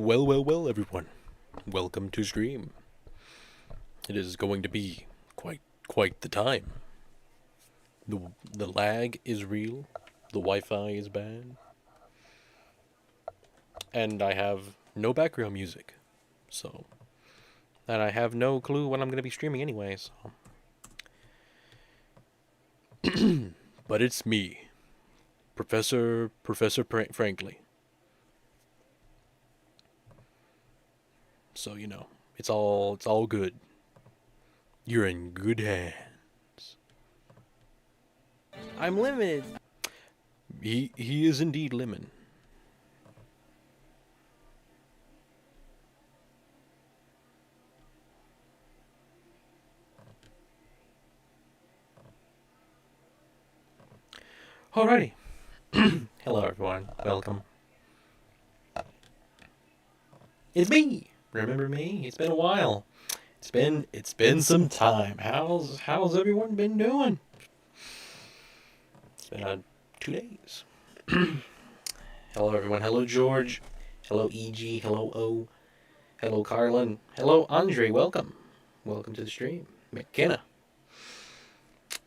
Well, everyone. Welcome to stream. It is going to be quite the time. The lag is real. The Wi-Fi is bad. And I have no background music. And I have no clue when I'm going to be streaming anyway, so. But it's me. Professor Frankly. So, you know, it's all good. You're in good hands. I'm limited. He is indeed lemon. Alrighty. Hello everyone. Welcome. It's me. Remember me? It's been a while. It's been some time. How's everyone been doing? It's been 2 days. Hello everyone. Hello George. Hello EG. Hello O. Hello Carlin. Hello Andre. Welcome. Welcome to the stream. McKenna.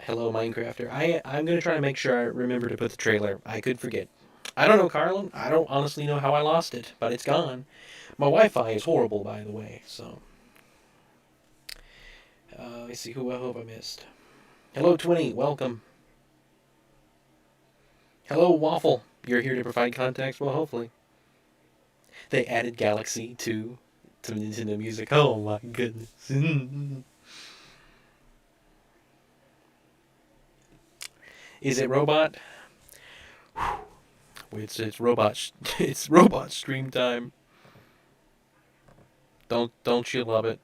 Hello Minecrafter. I'm gonna try to make sure I remember to put the trailer. I could forget. I don't know, Carlin. I don't honestly know how I lost it, but it's gone. My Wi-Fi is horrible, by the way, so. Let me see who I hope I missed. Hello, 20. Welcome. Hello, Waffle. You're here to provide context? Well, hopefully. They added Galaxy to Nintendo Music. Oh, my goodness. Is it robot? It's robot. It's robot stream time. Don't you love it?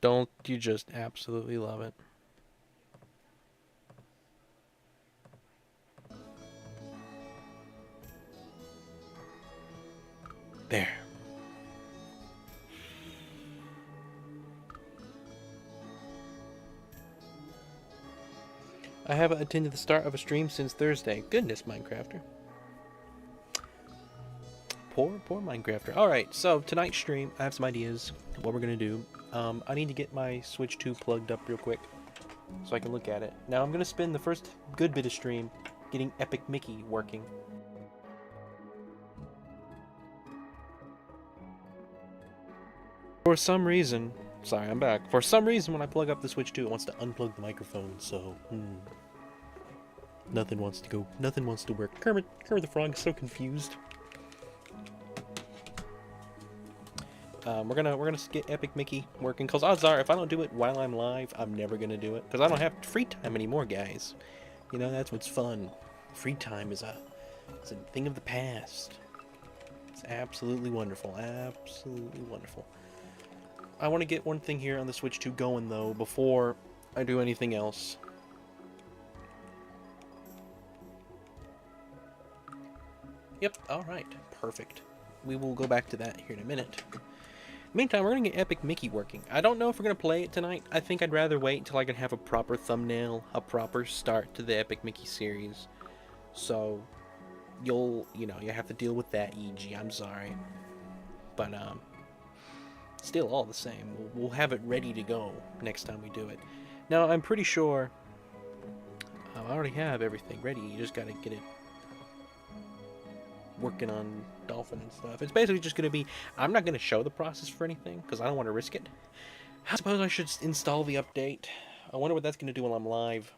Don't you just absolutely love it? There. I haven't attended the start of a stream since Thursday. Goodness, Minecrafter. Poor Minecrafter. Alright, so tonight's stream, I have some ideas what we're going to do. I need to get my Switch 2 plugged up real quick so I can look at it. Now I'm going to spend the first good bit of stream getting Epic Mickey working. For some reason, sorry, I'm back. For some reason, when I plug up the Switch 2, it wants to unplug the microphone, so, nothing wants to work. Kermit the Frog is so confused. We're gonna get Epic Mickey working, cause odds are, if I don't do it while I'm live, I'm never gonna do it, cause I don't have free time anymore, guys. You know, that's what's fun. Free time is a thing of the past. It's absolutely wonderful, absolutely wonderful. I want to get one thing here on the Switch 2 going, though, before I do anything else. Yep, alright, perfect. We will go back to that here in a minute. Meantime, we're going to get Epic Mickey working. I don't know if we're going to play it tonight. I think I'd rather wait until I can have a proper thumbnail, a proper start to the Epic Mickey series. So, you have to deal with that, EG. I'm sorry. But, still all the same. We'll have it ready to go next time we do it. Now, I'm pretty sure I already have everything ready. You just got to get it working on Dolphin and stuff. It's basically just going to be, I'm not going to show the process for anything because I don't want to risk it. I suppose I should install the update. I wonder what that's going to do while I'm live.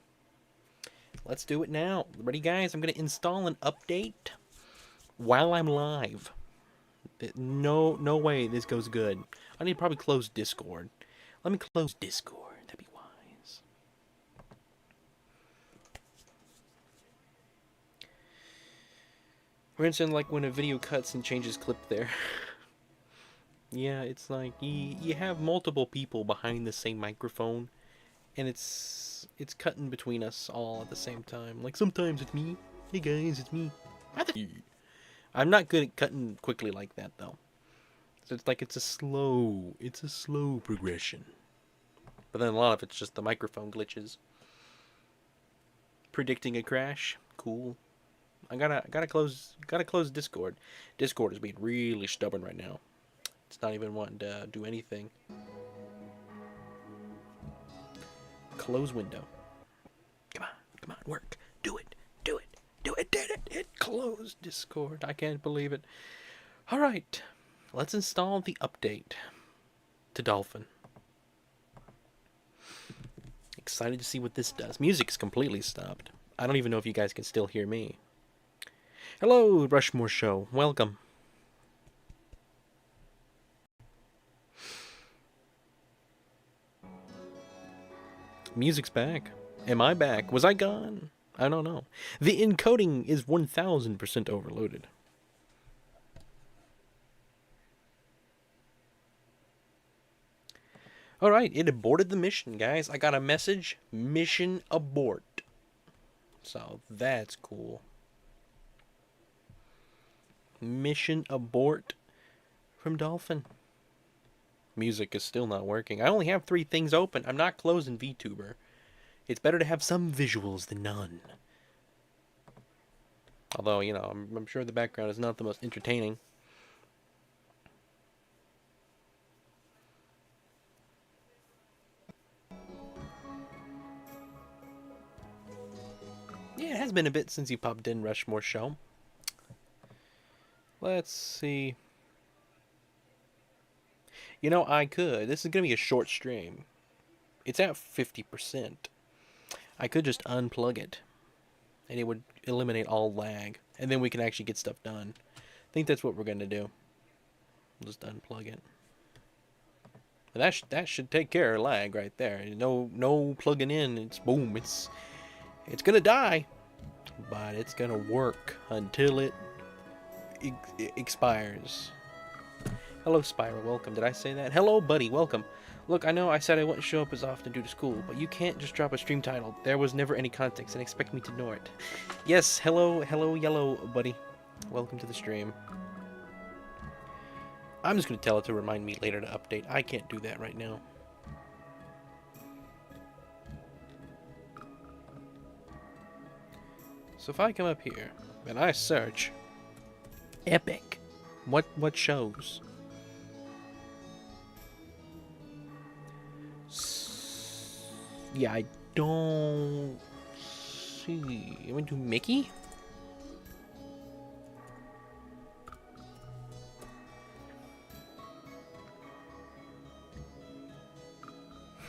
Let's do it now. Ready, guys? I'm going to install an update while I'm live. No way this goes good. I need to probably close Discord. Let me close Discord. That'd be wise. For instance, like when a video cuts and changes clip there. Yeah, it's like you have multiple people behind the same microphone, and it's cutting between us all at the same time. Like sometimes it's me. Hey guys, it's me. I'm not good at cutting quickly like that though. So it's like it's a slow progression. But then a lot of it's just the microphone glitches. predicting a crash. Cool. I gotta close Discord. Discord is being really stubborn right now. It's not even wanting to do anything. Close window. Come on, work. Do it. Did it. It closed Discord. I can't believe it. All right, let's install the update to Dolphin. Excited to see what this does. Music's completely stopped. I don't even know if you guys can still hear me. Hello, Rushmore Show. Welcome. Music's back. Am I back? Was I gone? I don't know. The encoding is 1000% overloaded. Alright, it aborted the mission, guys. I got a message. Mission abort. So, that's cool. Mission abort from Dolphin. Music is still not working. I only have 3 things open. I'm not closing VTuber. It's better to have some visuals than none. Although, you know, I'm sure the background is not the most entertaining. Yeah, it has been a bit since you popped in, Rushmore Show. Let's see. You know, I could. This is going to be a short stream. It's at 50%. I could just unplug it. And it would eliminate all lag. And then we can actually get stuff done. I think that's what we're going to do. We'll just unplug it. And that should take care of lag right there. No plugging in. It's boom. It's going to die. But it's going to work until it expires. Hello, Spyro. Welcome. Did I say that? Hello, buddy. Welcome. Look, I know I said I wouldn't show up as often due to school, but you can't just drop a stream title. There was never any context and expect me to ignore it. Yes, hello, yellow, buddy. Welcome to the stream. I'm just going to tell it to remind me later to update. I can't do that right now. So if I come up here and I search Epic, what shows? Yeah, I don't see. I went to Mickey?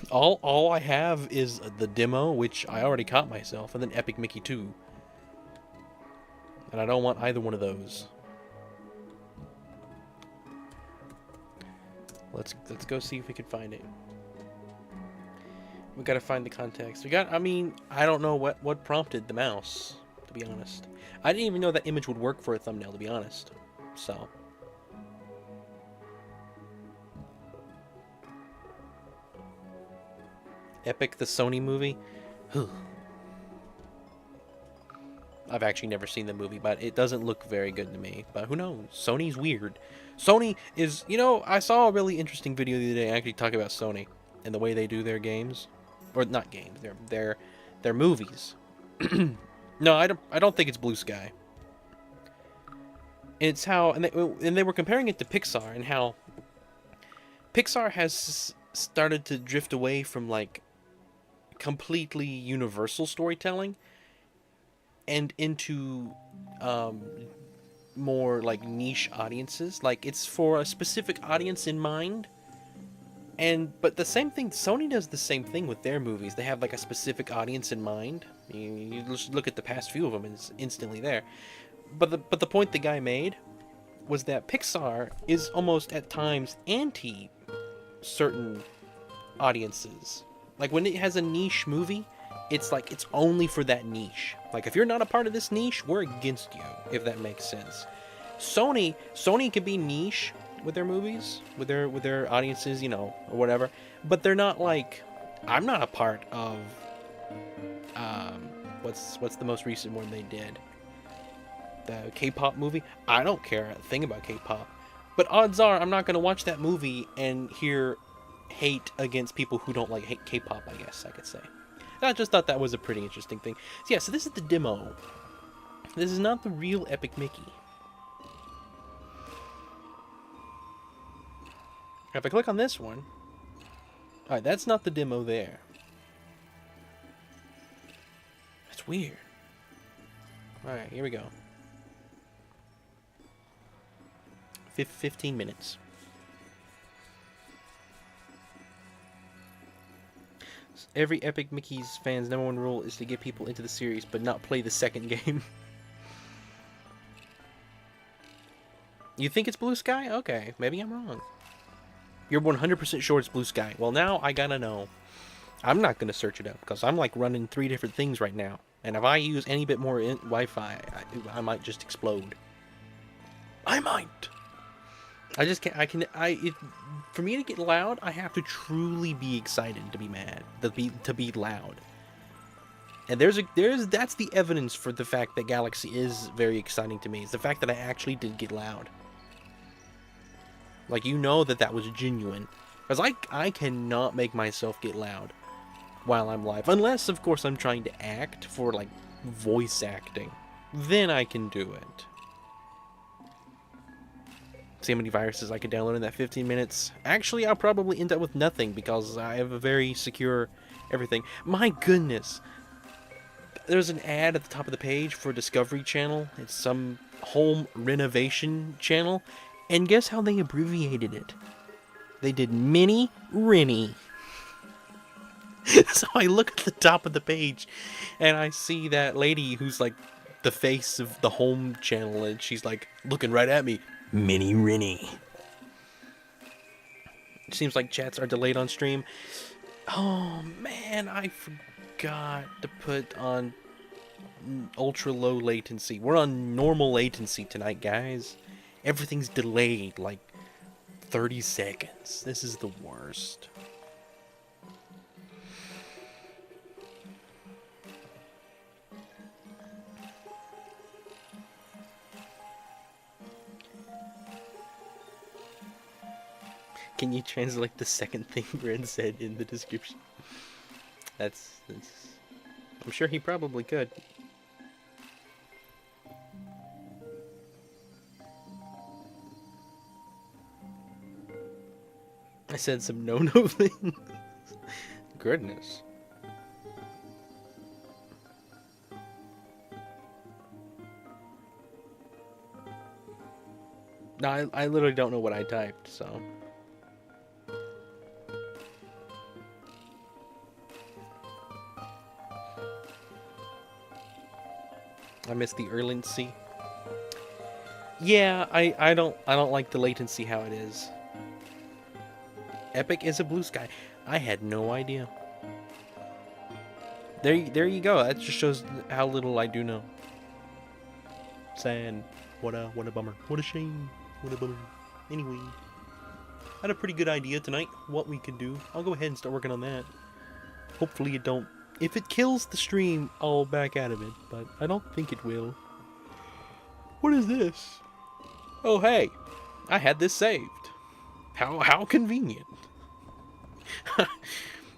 All I have is the demo, which I already caught myself, and then Epic Mickey 2. And I don't want either one of those. Let's go see if we can find it. We gotta find the context. I mean, I don't know what prompted the mouse, to be honest. I didn't even know that image would work for a thumbnail, to be honest. So. Epic, the Sony movie? I've actually never seen the movie, but it doesn't look very good to me. But who knows? Sony's weird. Sony is, you know, I saw a really interesting video the other day actually talking about Sony and the way they do their games. Or not games, their movies. No, I don't think it's Blue Sky. It's how, and they were comparing it to Pixar, and how Pixar has started to drift away from like completely universal storytelling and into more like niche audiences. Like it's for a specific audience in mind. But the same thing, Sony does the same thing with their movies. They have like a specific audience in mind. You just look at the past few of them and it's instantly there. But the point the guy made was that Pixar is almost at times anti certain audiences. Like when it has a niche movie, it's like it's only for that niche. Like if you're not a part of this niche, we're against you, if that makes sense. Sony can be niche with their movies, with their audiences, you know, or whatever, but they're not like, I'm not a part of what's the most recent one they did, the K-pop movie. I don't care a thing about K-pop, but odds are I'm not going to watch that movie and hear hate against people who don't like K-pop, I guess I could say. I just thought that was a pretty interesting thing. So yeah, so this is the demo. This is not the real Epic Mickey. If I click on this one, alright, that's not the demo there. That's weird. Alright, here we go. 15 minutes. Every Epic Mickey's fans' #1 rule is to get people into the series, but not play the second game. You think it's Blue Sky? Okay, maybe I'm wrong. You're 100% sure it's Blue Sky. Well, now I gotta know. I'm not gonna search it up, because I'm like running 3 different things right now. And if I use any bit more Wi-Fi, I might just explode. I might! I just can't, for me to get loud, I have to truly be excited to be mad, to be loud. And that's the evidence for the fact that Galaxy is very exciting to me, is the fact that I actually did get loud. Like, you know that was genuine. Because I cannot make myself get loud while I'm live. Unless, of course, I'm trying to act for, like, voice acting. Then I can do it. See how many viruses I could download in that 15 minutes. Actually, I'll probably end up with nothing because I have a very secure everything. My goodness. There's an ad at the top of the page for Discovery Channel. It's some home renovation channel. And guess how they abbreviated it? They did Mini Rennie. So I look at the top of the page and I see that lady who's like the face of the home channel, and she's like looking right at me. Mini Rennie. It seems like chats are delayed on stream. Oh man, I forgot to put on ultra low latency. We're on normal latency tonight, guys. Everything's delayed like 30 seconds. This is the worst. Can you translate the second thing Red said in the description? That's I'm sure he probably could. I said some no-no things. Goodness. No, I literally don't know what I typed, so. I missed the latency. Yeah, I don't like the latency how it is. Epic is a Blue Sky. I had no idea. There you go. That just shows how little I do know. Sad. What a bummer. What a shame. What a bummer. Anyway, I had a pretty good idea tonight what we could do. I'll go ahead and start working on that. Hopefully it don't. If it kills the stream, I'll back out of it, but I don't think it will. What is this? Oh hey, I had this saved. How convenient.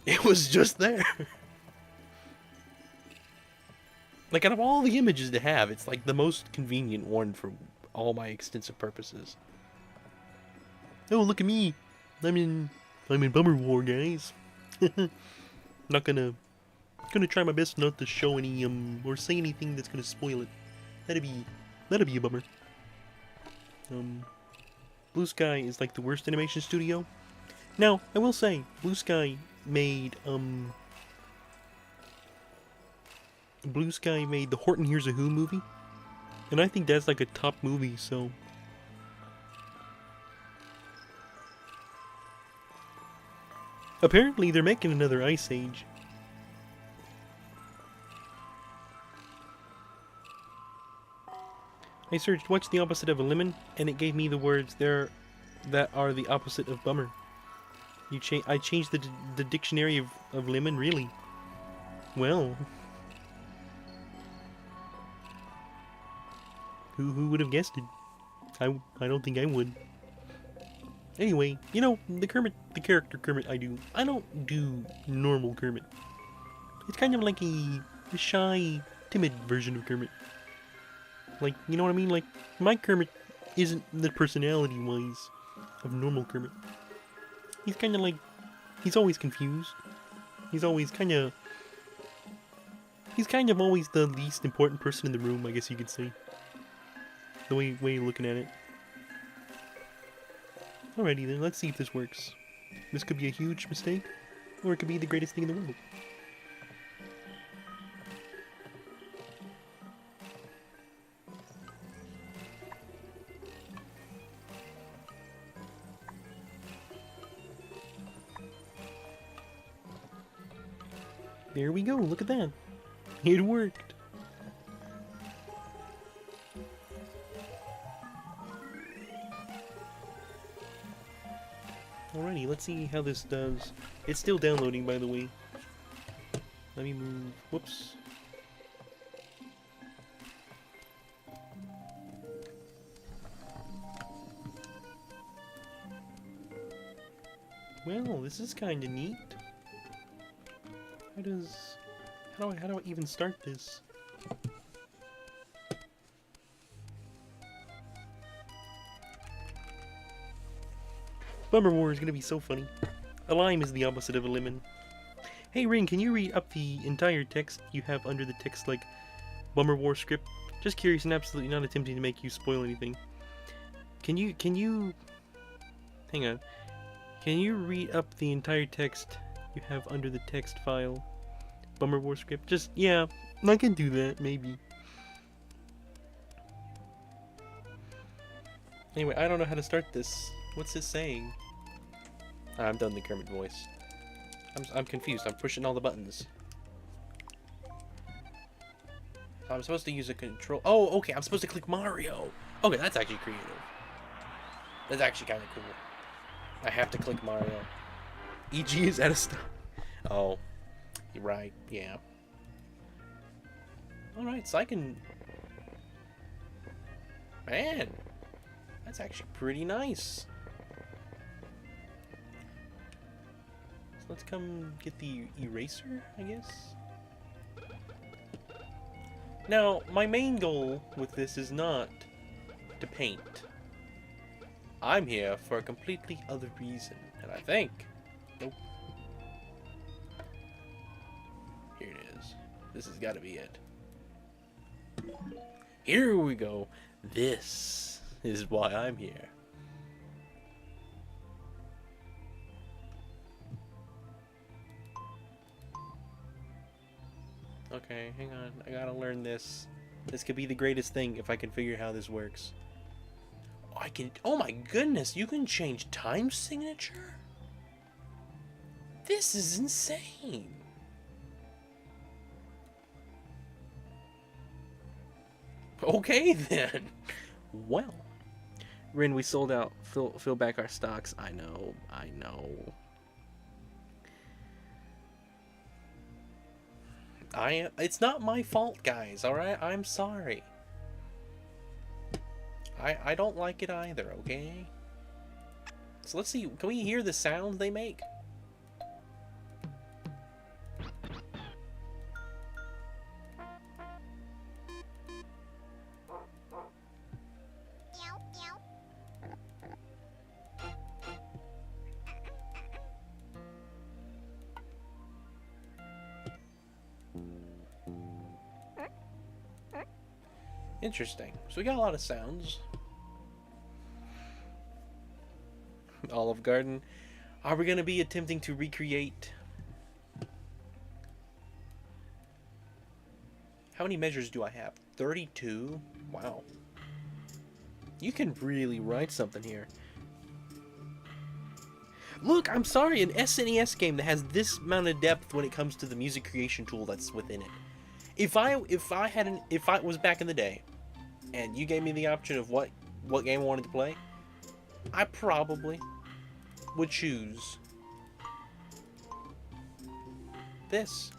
It was just there. Like, out of all the images to have, it's like the most convenient one for all my extensive purposes. Oh, look at me. I'm in Bummer War, guys. Not gonna try my best not to show any or say anything that's gonna spoil it. That'd be a bummer. Blue Sky is like the worst animation studio. Now, I will say, Blue Sky made the Horton Hears a Who movie, and I think that's like a top movie, so. Apparently, they're making another Ice Age. I searched what's the opposite of a lemon, and it gave me the words there that are the opposite of bummer. I changed the dictionary of lemon, really? Well, who would have guessed it? I don't think I would. Anyway, you know, the character Kermit I don't do normal Kermit. It's kind of like a shy, timid version of Kermit. Like, you know what I mean? Like, my Kermit isn't the personality-wise of normal Kermit. He's kind of like, he's always confused. He's always kind of, always the least important person in the room, I guess you could say. The way you're looking at it. Alrighty then, let's see if this works. This could be a huge mistake, or it could be the greatest thing in the world. There we go, look at that. It worked. Alrighty, let's see how this does. It's still downloading, by the way. Let me move. Whoops. Well, this is kind of neat. How do I even start this? Bummer War is gonna be so funny. A lime is the opposite of a lemon. Hey Ring, can you read up the entire text you have under the text like Bummer War script? Just curious and absolutely not attempting to make you spoil anything. Can you hang on. Can you read up the entire text you have under the text file? Bummer War script? Just, yeah, I can do that, maybe. Anyway, I don't know how to start this. What's this saying? I'm done the Kermit voice. I'm confused. I'm pushing all the buttons. So I'm supposed to use a control. Oh, okay. I'm supposed to click Mario. Okay, that's actually creative. That's actually kind of cool. I have to click Mario. EG is out of stock. Oh, you're right. Yeah. All right, so I can. Man, that's actually pretty nice. So let's come get the eraser, I guess. Now, my main goal with this is not to paint. I'm here for a completely other reason, and I think... Nope. Here it is. This has got to be it. Here we go. This is why I'm here. Okay, hang on. I gotta learn this. This could be the greatest thing if I can figure out how this works. Oh, I can. Oh my goodness! You can change time signature. This is insane. Okay then. Well, Rin, we sold out. Fill back our stocks. I know. I know. It's not my fault, guys, alright? I'm sorry. I don't like it either, okay? So let's see, can we hear the sounds they make? Interesting. So we got a lot of sounds. Olive Garden. Are we going to be attempting to recreate... How many measures do I have? 32? Wow. You can really write something here. Look, I'm sorry, an SNES game that has this amount of depth when it comes to the music creation tool that's within it. If I was back in the day, and you gave me the option of what game I wanted to play, I probably would choose this.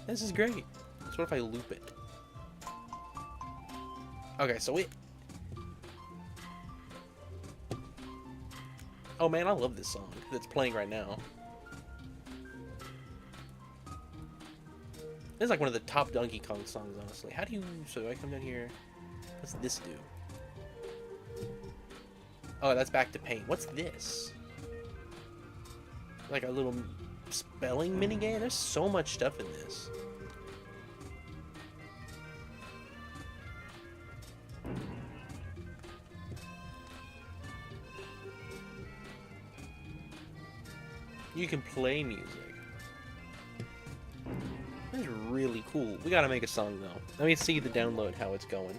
This is great. So what if I loop it? Okay, so it... Oh man, I love this song that's playing right now. This is like one of the top Donkey Kong songs, honestly. How do you... So I come down here... What's this do? Oh, that's back to paint. What's this? Like a little spelling minigame? There's so much stuff in this. You can play music. That's really cool. We gotta make a song, though. Let me see the download, how it's going.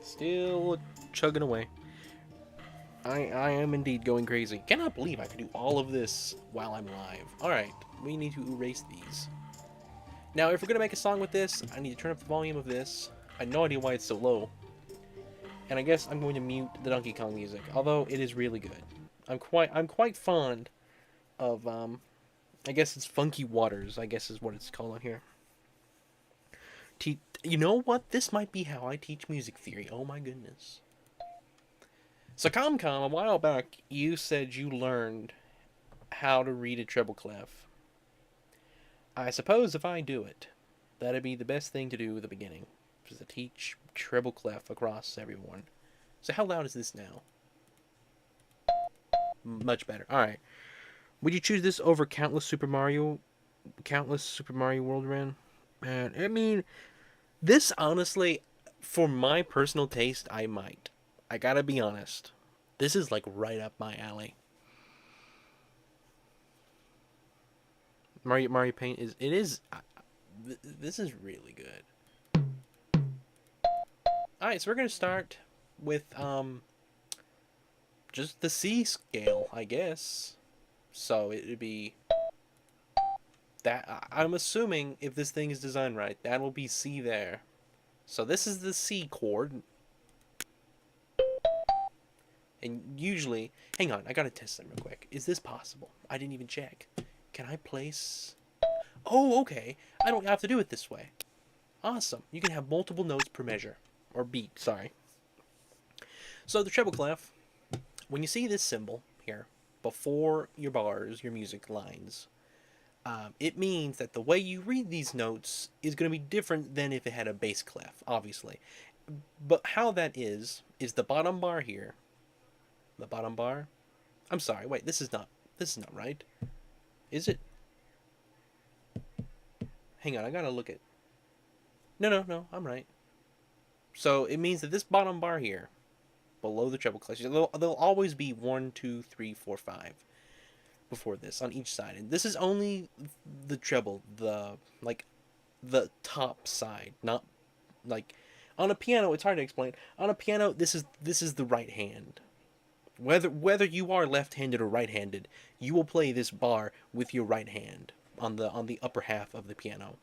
Still chugging away. I am indeed going crazy. Cannot believe I could do all of this while I'm live. Alright, we need to erase these. Now, if we're gonna make a song with this, I need to turn up the volume of this. I have no idea why it's so low. And I guess I'm going to mute the Donkey Kong music, although it is really good. I'm quite fond of, I guess it's Funky Waters, I guess is what it's called on here. You know what? This might be how I teach music theory. Oh my goodness. So ComCom, a while back, you said you learned how to read a treble clef. I suppose if I do it, that'd be the best thing to do at the beginning, is to teach treble clef across everyone. So how loud is this now? Much better. Alright. Would you choose this over Countless Super Mario World Run? Man, I mean, this honestly, for my personal taste, I might. I gotta be honest. This is like right up my alley. Mario Paint is... It is... this is really good. Alright, so we're gonna start with, just the C scale, I guess. So it would be... that... I'm assuming if this thing is designed right, that will be C there. So this is the C chord. And usually... Hang on, I gotta test them real quick. Is this possible? I didn't even check. Can I place... Oh, okay. I don't have to do it this way. Awesome. You can have multiple notes per measure. Or beat, sorry. So the treble clef, when you see this symbol here, before your bars, your music lines, it means that the way you read these notes is going to be different than if it had a bass clef, obviously. But how that is the bottom bar here. The bottom bar. I'm sorry, wait, this is not right. Is it? Hang on, I gotta look at... No, I'm right. So it means that this bottom bar here, below the treble clef, there'll always be 1, 2, 3, 4, 5 before this on each side, and this is only the treble, the top side, not like on a piano. It's hard to explain. On a piano, this is the right hand. Whether you are left-handed or right-handed, you will play this bar with your right hand on the upper half of the piano.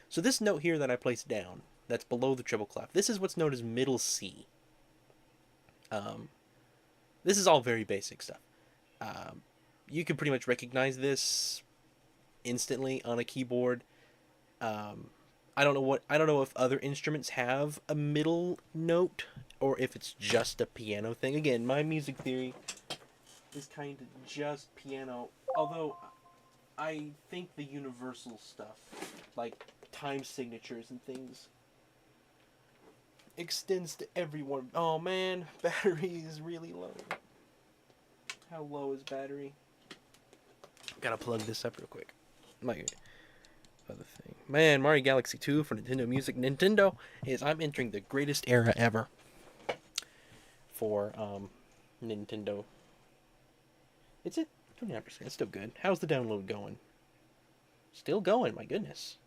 So this note here that I placed down, that's below the treble clef, this is what's known as middle C. This is all very basic stuff. You can pretty much recognize this instantly on a keyboard. I don't know if other instruments have a middle note or if it's just a piano thing. Again, my music theory is kind of just piano, although I think the universal stuff, like time signatures and things, extends to everyone. Oh man, battery is really low. How low is battery? Gotta plug this up real quick. My other thing. Man, Mario Galaxy 2 for Nintendo Music. Nintendo I'm entering the greatest era ever for Nintendo. It's at 29%. It's still good. How's the download going? Still going, my goodness.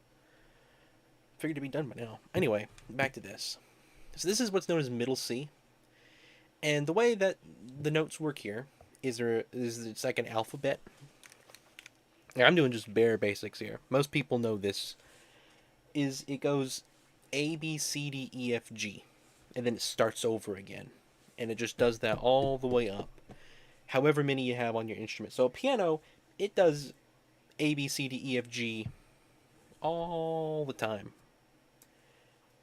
Figured to be done by now. Anyway, back to this. So this is what's known as middle C. And the way that the notes work here is it's like an alphabet. Now, I'm doing just bare basics here. Most people know this. It goes A, B, C, D, E, F, G. And then it starts over again. And it just does that all the way up. However many you have on your instrument. So a piano, it does A, B, C, D, E, F, G all the time.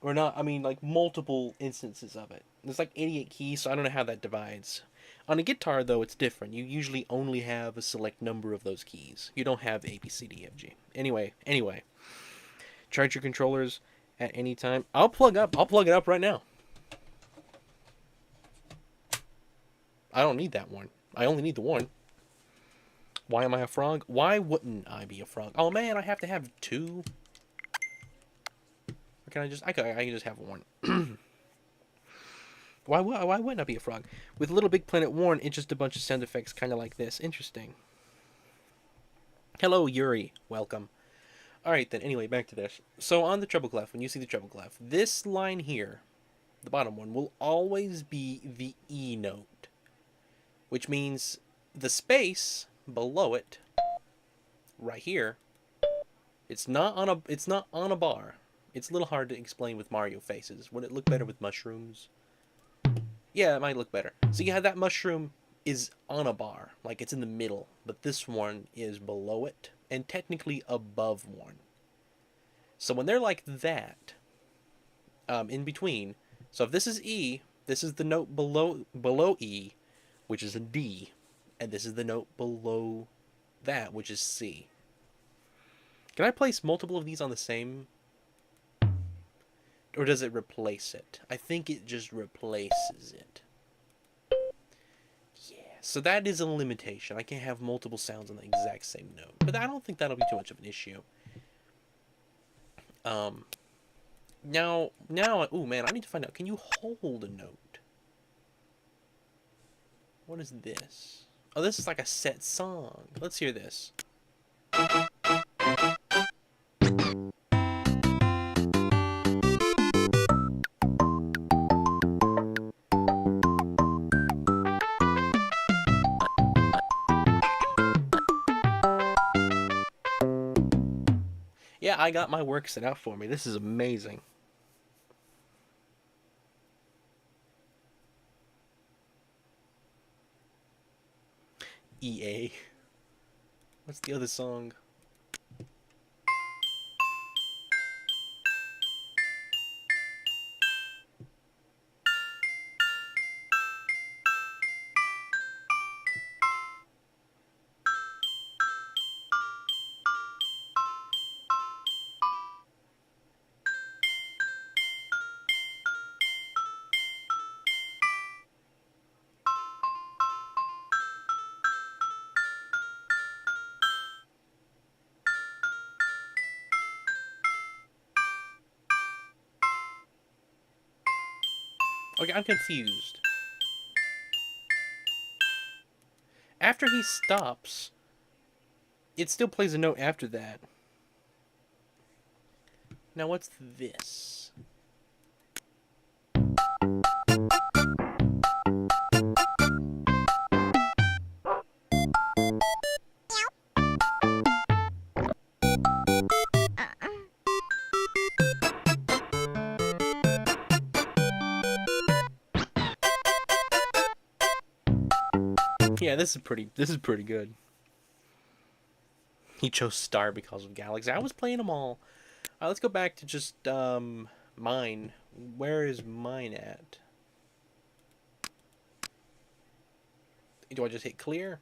Or not, I mean, like multiple instances of it. There's like 88 keys, so I don't know how that divides. On a guitar, though, it's different. You usually only have a select number of those keys. You don't have A, B, C, D, F, G. Anyway, charge your controllers at any time. I'll plug it up right now. I don't need that one. I only need the one. Why am I a frog? Why wouldn't I be a frog? Oh man, I have to have two. Or can I just? I can just have one. Why wouldn't I be a frog? With Little Big Planet Warn, it's just a bunch of sound effects, kind of like this. Interesting. Hello, Yuri. Welcome. All right then. Anyway, back to this. So on the treble clef, when you see the treble clef, this line here, the bottom one, will always be the E note, which means the space below it, right here, it's not on a bar. It's a little hard to explain with Mario faces. Would it look better with mushrooms? Yeah, it might look better. So yeah, that mushroom is on a bar, like it's in the middle, but this one is below it and technically above one. So when they're like that, in between, so if this is E, this is the note below E, which is a D, and this is the note below that, which is C. Can I place multiple of these on the same? Or does it replace it? I think it just replaces it. Yeah, so that is a limitation. I can't have multiple sounds on the exact same note. But I don't think that'll be too much of an issue. Now, oh man, I need to find out. Can you hold a note? What is this? Oh, this is like a set song. Let's hear this. Yeah, I got my work set out for me. This is amazing. EA. What's the other song? Okay, I'm confused. After he stops, it still plays a note after that. Now what's this? Yeah, this is pretty good. He chose Star because of Galaxy. I was playing them all. Let's go back to just mine. Where is mine at? Do I just hit clear?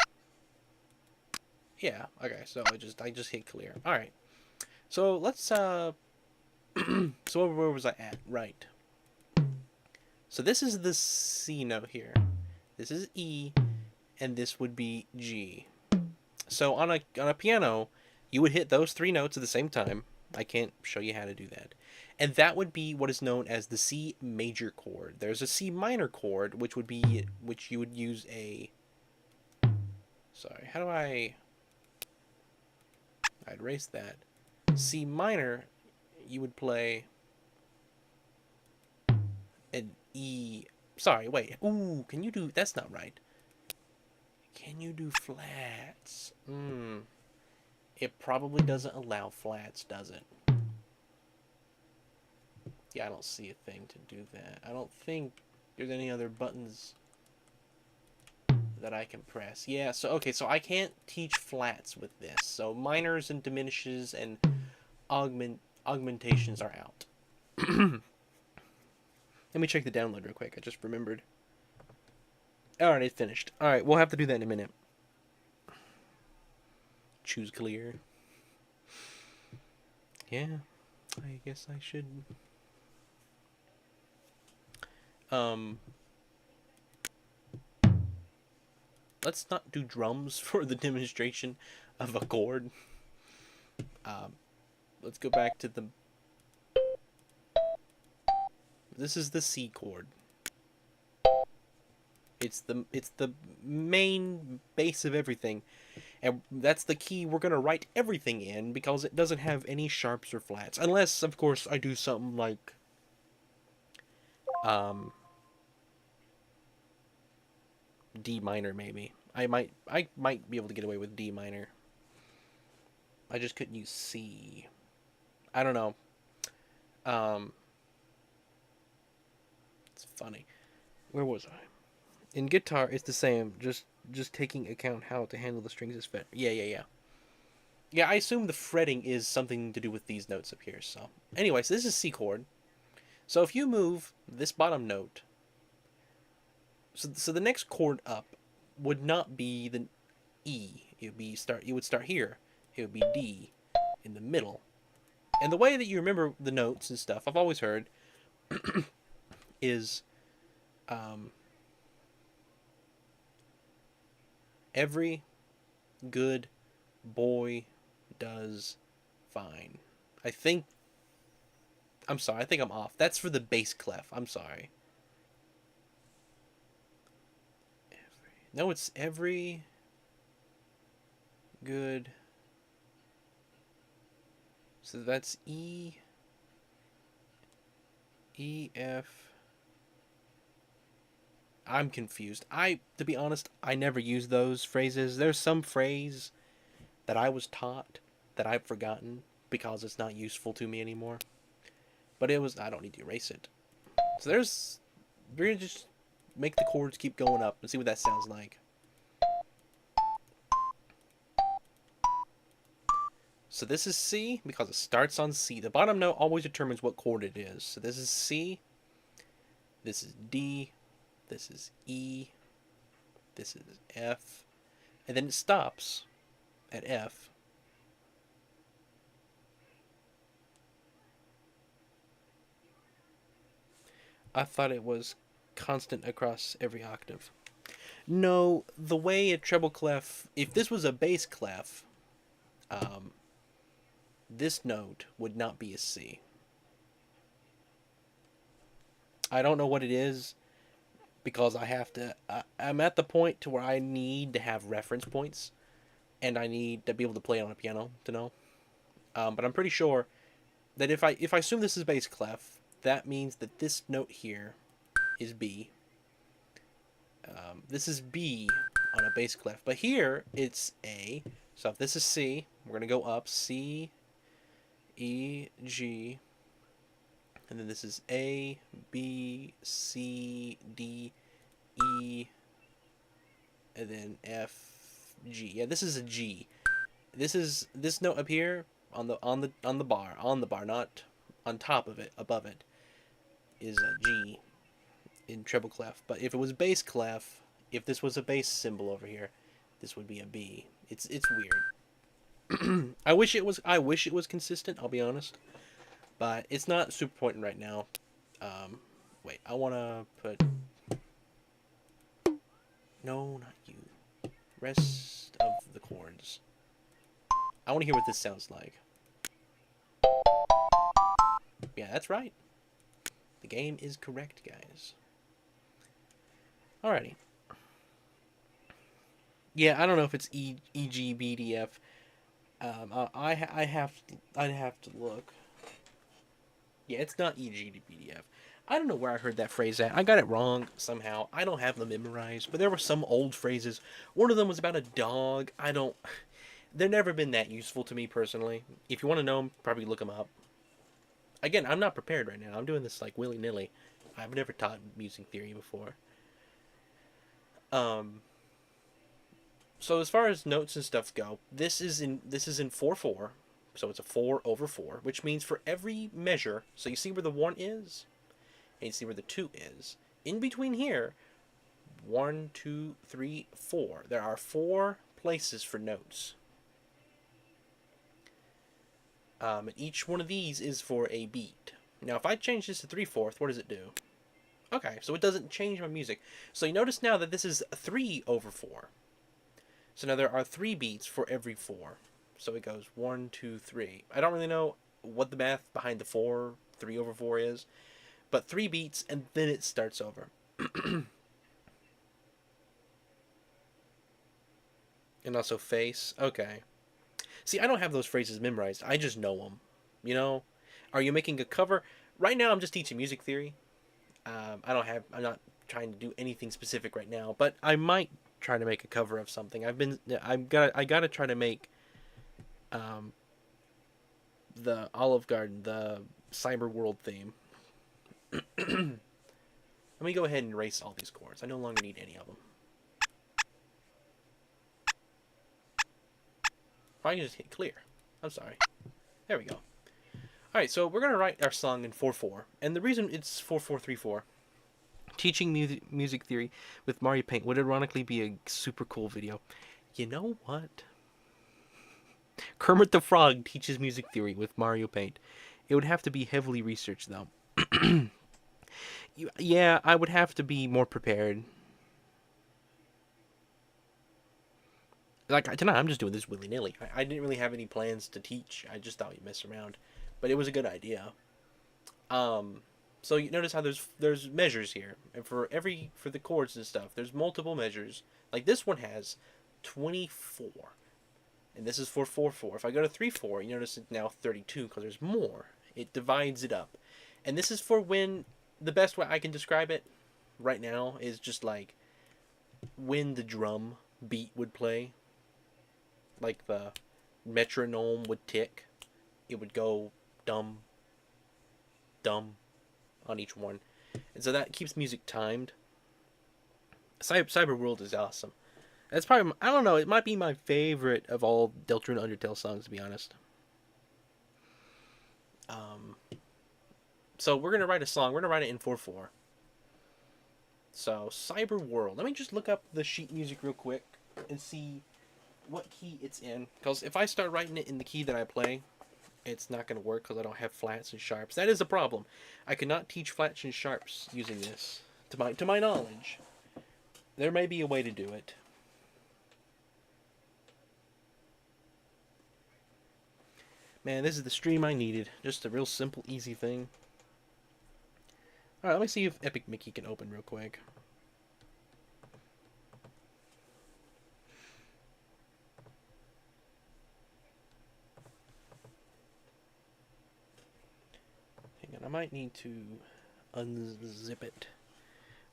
Yeah. Okay. So I just hit clear. All right. So let's so where was I at? Right. So this is the C note here. This is E, and this would be G. So on a piano, you would hit those three notes at the same time. I can't show you how to do that. And that would be what is known as the C major chord. There's a C minor chord, which you would use a... Sorry, how do I'd erase that. C minor, you would play an E... Sorry, wait. Ooh, can you do... That's not right. Can you do flats? It probably doesn't allow flats, does it? Yeah, I don't see a thing to do that. I don't think there's any other buttons that I can press. Yeah, so okay, so I can't teach flats with this. So minors and diminishes and augmentations are out. Let me check the download real quick. I just remembered. Alright, it's finished. Alright, we'll have to do that in a minute. Choose clear. Yeah, I guess I should. Let's not do drums for the demonstration of a chord. Let's go back to the... This is the C chord. It's the main base of everything. And that's the key we're going to write everything in, because it doesn't have any sharps or flats. Unless, of course, I do something like... D minor, maybe. I might be able to get away with D minor. I just couldn't use C. I don't know. It's funny. Where was I? In guitar, it's the same. Just taking account how to handle the strings is fit. Yeah. Yeah, I assume the fretting is something to do with these notes up here. So, anyways, this is C chord. So if you move this bottom note, so the next chord up would not be the E. It would start here. It would be D in the middle. And the way that you remember the notes and stuff, I've always heard, is every good boy does fine. I'm sorry, I think I'm off. That's for the bass clef. I'm sorry. No, it's every good. So that's E, F. I'm confused. To be honest, I never use those phrases. There's some phrase that I was taught that I've forgotten because it's not useful to me anymore. But I don't need to erase it. So we're going to just make the chords keep going up and see what that sounds like. So this is C because it starts on C. The bottom note always determines what chord it is. So this is C, this is D, this is E, this is F, and then it stops at F. I thought it was constant across every octave. No, the way a treble clef, if this was a bass clef, this note would not be a C. I don't know what it is, because I'm at the point to where I need to have reference points, and I need to be able to play on a piano to know. But I'm pretty sure that if I assume this is bass clef, that means that this note here is B. This is B on a bass clef, but here it's A. So if this is C, we're going to go up C, E, G, and then this is A, B, C, D, E, and then F, G. Yeah, this is a G. This note up here on the bar, not on top of it, above it, is a G in treble clef. But if it was bass clef, if this was a bass symbol over here, this would be a B. It's weird. I wish it was consistent, I'll be honest. But it's not super important right now. Wait, I want to put... No, not you. Rest of the chords. I want to hear what this sounds like. Yeah, that's right. The game is correct, guys. Alrighty. Yeah, I don't know if it's E, G, B, D, F. I'd have to look. Yeah, it's not E, G, D, B, D, F. I don't know where I heard that phrase at. I got it wrong somehow. I don't have them memorized, but there were some old phrases. One of them was about a dog. They've never been that useful to me personally. If you want to know them, probably look them up. Again, I'm not prepared right now. I'm doing this like willy-nilly. I've never taught music theory before. So as far as notes and stuff go, this is in 4/4, so it's a 4/4, which means for every measure, so you see where the 1 is, and you see where the 2 is. In between here, 1, 2, 3, 4. There are 4 places for notes. And each one of these is for a beat. Now, if I change this to 3/4, what does it do? Okay, so it doesn't change my music. So you notice now that this is 3/4. So now there are 3 beats for every 4. So it goes 1, 2, 3. I don't really know what the math behind the 3/4 is, but 3 beats and then it starts over. And also face. Okay. See, I don't have those phrases memorized. I just know them. You know? Are you making a cover? Right now, I'm just teaching music theory. I'm not trying to do anything specific right now, but I might try to make a cover of something. I gotta try to make, the Olive Garden, the Cyber World theme. Let me go ahead and erase all these chords. I no longer need any of them. I can just hit clear. I'm sorry. There we go. Alright, so we're going to write our song in 4/4. And the reason it's 4/4/3/4, teaching music theory with Mario Paint would ironically be a super cool video. You know what? Kermit the Frog teaches music theory with Mario Paint. It would have to be heavily researched, though. Yeah, I would have to be more prepared. Like, tonight, I'm just doing this willy-nilly. I didn't really have any plans to teach. I just thought we'd mess around. But it was a good idea. So you notice how there's measures here. And for the chords and stuff, there's multiple measures. Like, this one has 24. And this is 4/4/4. If I go to 3/4, you notice it's now 32 because there's more. It divides it up. And this is for when, the best way I can describe it right now is just like when the drum beat would play. Like the metronome would tick. It would go dum, dum on each one. And so that keeps music timed. Cyber World is awesome. That's probably, I don't know, it might be my favorite of all Deltarune Undertale songs, to be honest. So we're going to write a song. We're going to write it in 4/4. So, Cyber World. Let me just look up the sheet music real quick and see what key it's in. Because if I start writing it in the key that I play, it's not going to work because I don't have flats and sharps. That is a problem. I cannot teach flats and sharps using this, to my knowledge. There may be a way to do it. Man, this is the stream I needed. Just a real simple, easy thing. Alright, let me see if Epic Mickey can open real quick. Hang on, I might need to unzip it.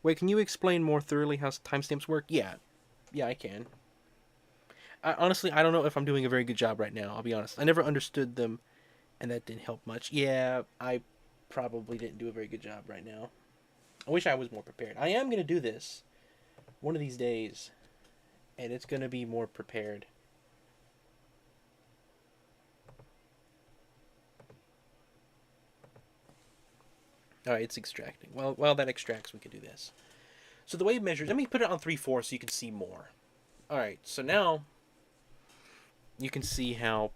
Wait, can you explain more thoroughly how timestamps work? Yeah, I can. Honestly, I don't know if I'm doing a very good job right now, I'll be honest. I never understood them, and that didn't help much. Yeah, I probably didn't do a very good job right now. I wish I was more prepared. I am going to do this one of these days, and it's going to be more prepared. Alright, it's extracting. Well, while that extracts, we can do this. So the wave measures, let me put it on 3/4 so you can see more. Alright, so now you can see how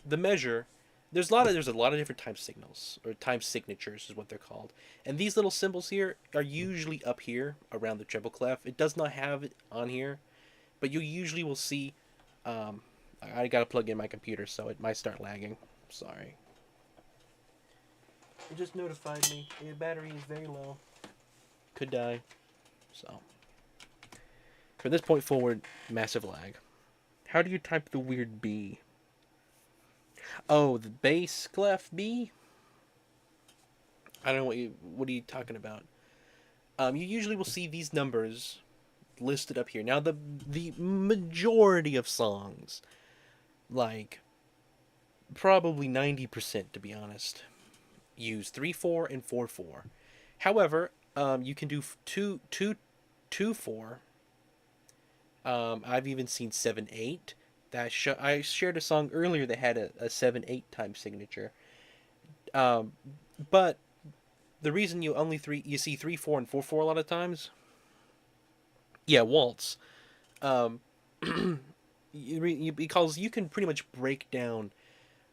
the measure, there's a lot of different time signals, or time signatures is what they're called. And these little symbols here are usually up here around the treble clef. It does not have it on here, but you usually will see, I gotta plug in my computer so it might start lagging. Sorry. It just notified me. The battery is very low. Could die. So, from this point forward, massive lag. How do you type the weird B? Oh, the bass clef B? I don't know what are you talking about? You usually will see these numbers listed up here. Now, the majority of songs, like probably 90% to be honest, use 3/4 and 4/4. However, you can do 2/4. I've even seen 7/8. I shared a song earlier that had a 7/8 time signature. But the reason you see 3/4 and 4/4 a lot of times Yeah, waltz. Um, because you can pretty much break down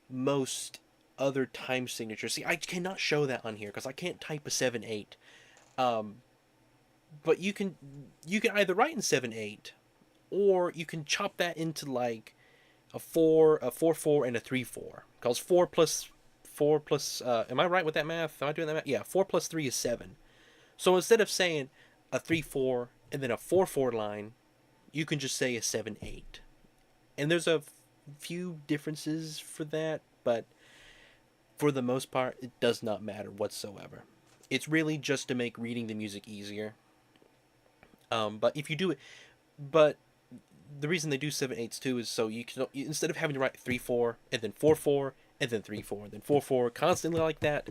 most other time signatures. See, I cannot show that on here because I can't type a 7/8. Um, but you can either write in 7/8, or you can chop that into like a 4/4, and a 3/4. Because 4 plus 4 plus. Am I right with that math? Am I doing that math? Yeah, 4 plus 3 is 7. So instead of saying a 3/4 and then a 4/4 line, you can just say a 7/8. And there's a few differences for that, but for the most part, it does not matter whatsoever. It's really just to make reading the music easier. But if you do it, but the reason they do 7/8 too is so you can, instead of having to write 3/4 and then 4/4 and then 3/4 and then 4/4 constantly like that,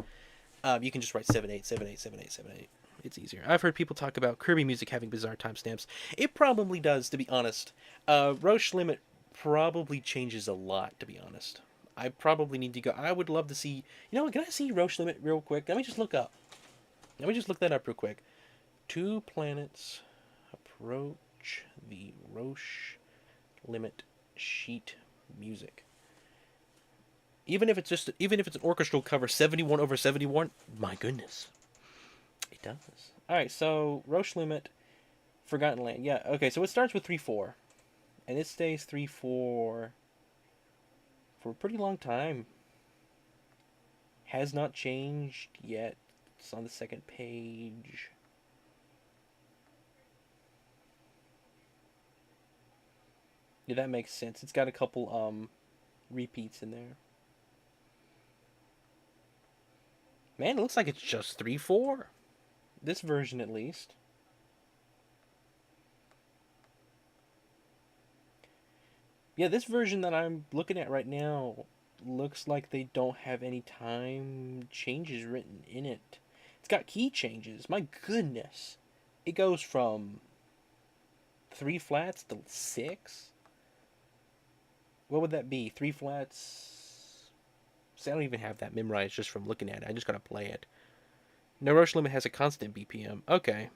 you can just write 7/8, 7/8, 7/8, 7/8. It's easier. I've heard people talk about Kirby music having bizarre timestamps. It probably does, to be honest. Roche Limit probably changes a lot, to be honest. I probably need to go. I would love to see. You know what? Can I see Roche Limit real quick? Let me just look up. Let me just look that up real quick. Two planets approach the Roche Limit sheet music. Even if it's an orchestral cover, 71/71. My goodness, it does. All right, so Roche Limit, Forgotten Land. Yeah, okay. So it starts with 3/4, and it stays 3/4 for a pretty long time. Has not changed yet. It's on the second page. Yeah, that makes sense. It's got a couple repeats in there. Man, it looks like it's just 3/4. This version, at least. Yeah, this version that I'm looking at right now looks like they don't have any time changes written in it. It's got key changes. My goodness. It goes from 3 flats to 6. What would that be? 3 flats. See, I don't even have that memorized just from looking at it. I just gotta play it. No Roche Limit has a constant BPM. Okay.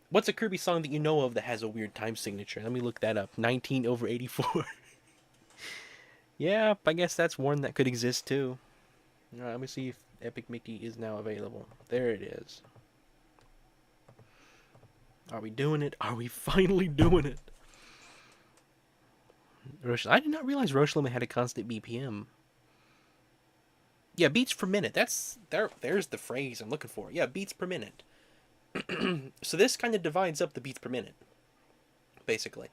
What's a Kirby song that you know of that has a weird time signature? Let me look that up. 19/84. Yeah, I guess that's one that could exist too. Alright, let me see if Epic Mickey is now available. There it is. Are we doing it? Are we finally doing it? I did not realize Roche Limit had a constant BPM. Yeah, beats per minute. There's the phrase I'm looking for. Yeah, beats per minute. So this kind of divides up the beats per minute, basically.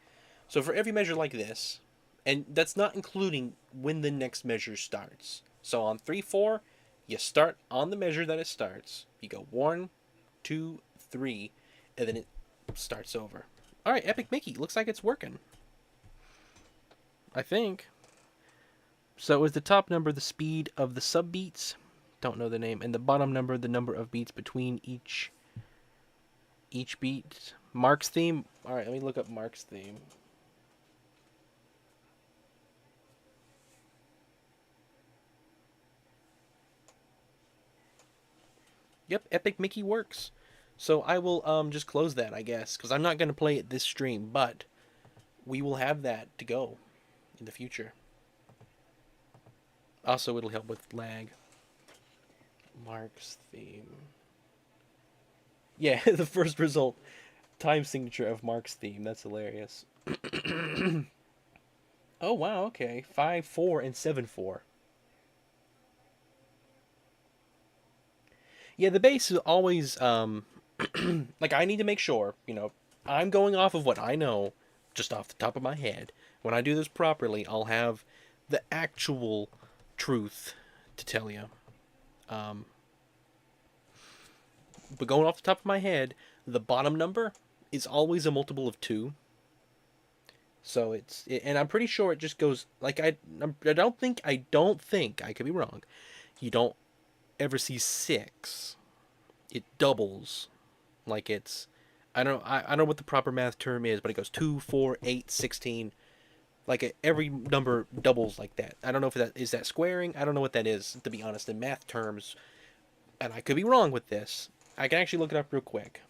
So for every measure like this, and that's not including when the next measure starts. So on 3/4, you start on the measure that it starts. You go 1, 2, 3, and then it starts over. All right, Epic Mickey, looks like it's working. I think. So is the top number the speed of the subbeats? Don't know the name. And the bottom number the number of beats between each beat. Mark's theme. All right, let me look up Mark's theme. Yep, Epic Mickey works. So I will just close that, I guess, because I'm not going to play it this stream, but we will have that to go in the future. Also, it'll help with lag. Mark's theme. Yeah, the first result. Time signature of Mark's theme. That's hilarious. Oh, wow, okay. 5/4 and 7/4. Yeah, the bass is always, like, I need to make sure, I'm going off of what I know, just off the top of my head. When I do this properly, I'll have the actual truth to tell you. But going off the top of my head, the bottom number is always a multiple of 2. So and I'm pretty sure it just goes, like, I don't think, I could be wrong, you don't ever see 6. It doubles. Like I don't know what the proper math term is, but it goes 2, 4, 8, 16. Like every number doubles like that. I don't know if that is that squaring. I don't know what that is, to be honest, in math terms. And I could be wrong with this. I can actually look it up real quick.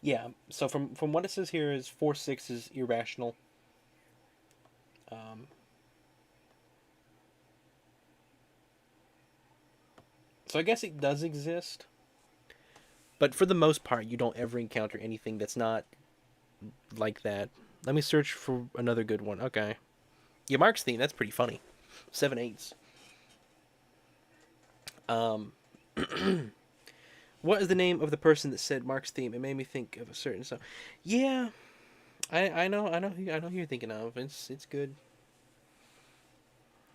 Yeah. So from what it says here is 4/6 is irrational. Um, so I guess it does exist, but for the most part, you don't ever encounter anything that's not like that. Let me search for another good one. Okay. Yeah, Mark's theme. That's pretty funny. 7/8. Um, what is the name of the person that said Mark's theme? It made me think of a certain song. Yeah, I know who you're thinking of. It's good.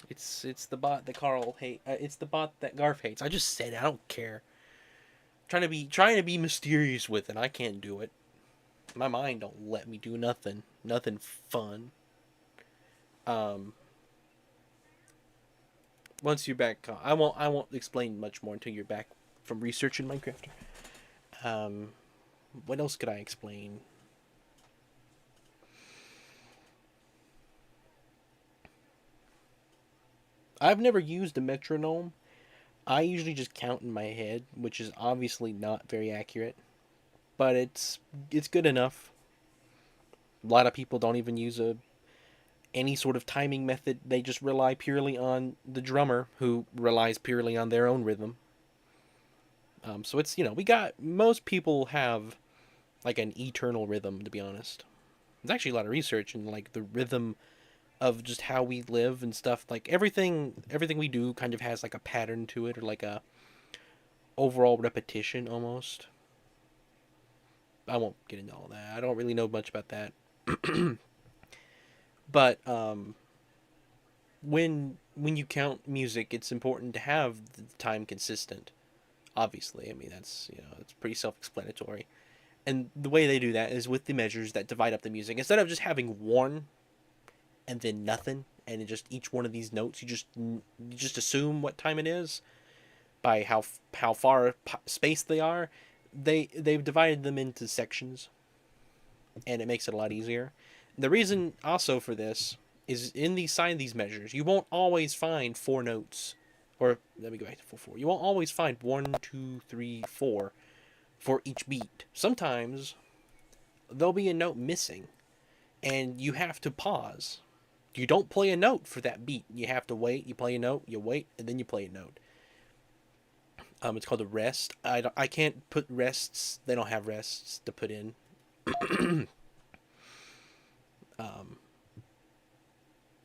It's the bot that Carl hate. It's the bot that Garf hates. I just said it. I don't care. Trying to be mysterious with it. I can't do it. My mind don't let me do nothing. Nothing fun. Um, once you're back, I won't explain much more until you're back from researching Minecraft. Um, what else could I explain? I've never used a metronome. I usually just count in my head, which is obviously not very accurate, but it's good enough. A lot of people don't even use any sort of timing method. They just rely purely on the drummer, who relies purely on their own rhythm. So it's we got most people have like an eternal rhythm. To be honest, there's actually a lot of research in like the rhythm of just how we live and stuff. Like everything we do kind of has like a pattern to it, or like a overall repetition almost. I won't get into all that. I don't really know much about that. But when you count music, it's important to have the time consistent. Obviously, I mean it's pretty self-explanatory. And the way they do that is with the measures that divide up the music. Instead of just having one and then nothing, and just each one of these notes, you just assume what time it is by how far spaced they are. They've divided them into sections, and it makes it a lot easier. The reason also for this is in these measures, you won't always find four notes, or let me go back to 4/4. You won't always find 1, 2, 3, 4 for each beat. Sometimes there'll be a note missing, and you have to pause. You don't play a note for that beat. You have to wait. You play a note. You wait, and then you play a note. It's called a rest. I can't put rests. They don't have rests to put in.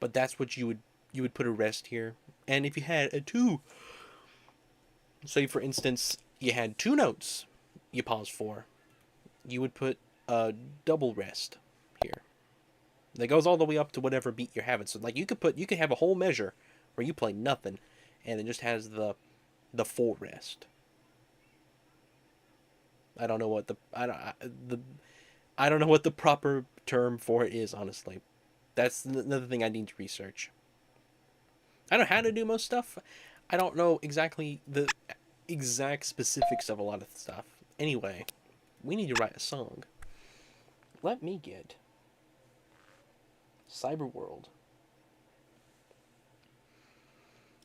But that's what you would put a rest here. And if you had a two, say for instance you had two notes you pause for, you would put a double rest here. That goes all the way up to whatever beat you're having. So like you could have a whole measure where you play nothing, and it just has the full rest. I don't know what I don't know what the proper term for it is, honestly. That's another thing I need to research. I know how to do most stuff. I don't know exactly the exact specifics of a lot of stuff. Anyway, we need to write a song. Let me get Cyberworld.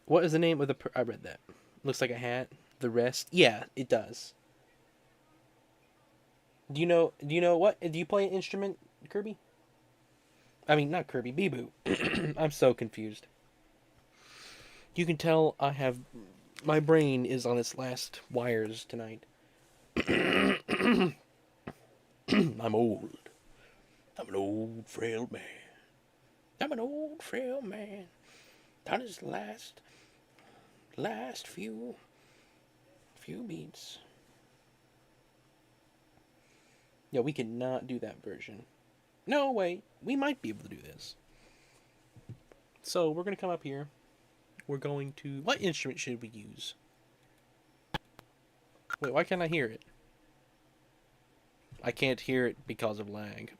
What is the name of the? I read that. Looks like a hat. The rest. Yeah, it does. Do you know what? Do you play an instrument, Kirby? I mean, not Kirby. Beboo. I'm so confused. You can tell I have. My brain is on its last wires tonight. I'm old. I'm an old, frail man. I'm an old, frail man. On his last few beats. Yeah, we cannot do that version. No, wait. We might be able to do this. So, we're going to come up here. We're going to... What instrument should we use? Wait, why can't I hear it? I can't hear it because of lag.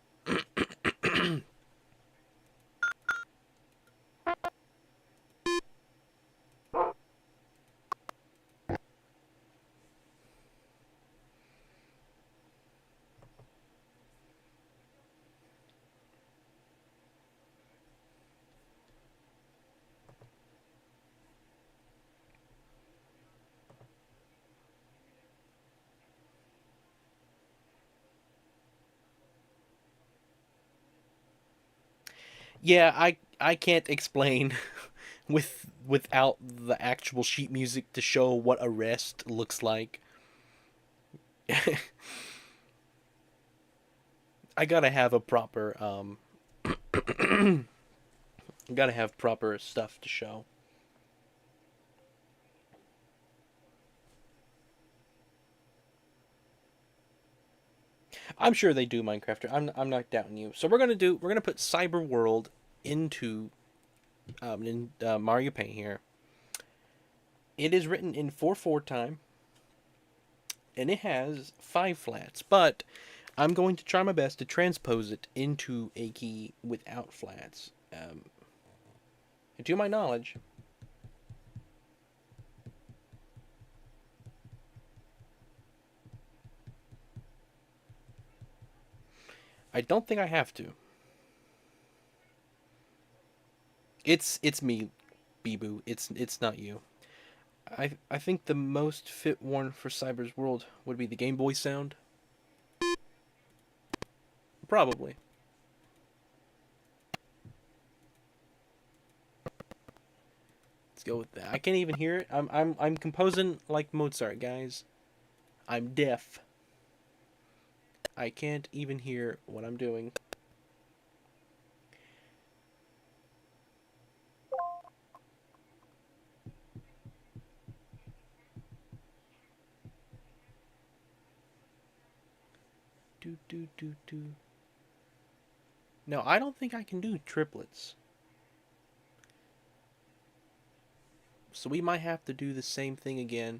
Yeah, I can't explain without the actual sheet music to show what a rest looks like. I gotta have a proper gotta have proper stuff to show. I'm sure they do, Minecrafter. I'm not doubting you. So we're gonna put Cyber World into in Mario Paint here. It is written in 4/4 time, and it has 5 flats, but I'm going to try my best to transpose it into a key without flats. And to my knowledge, I don't think I have to. It's me, Bee-Boo. It's not you. I think the most fit one for Cyber's World would be the Game Boy sound. Probably. Let's go with that. I can't even hear it. I'm composing like Mozart, guys. I'm deaf. I can't even hear what I'm doing. Do do do do. No, I don't think I can do triplets. So we might have to do the same thing again.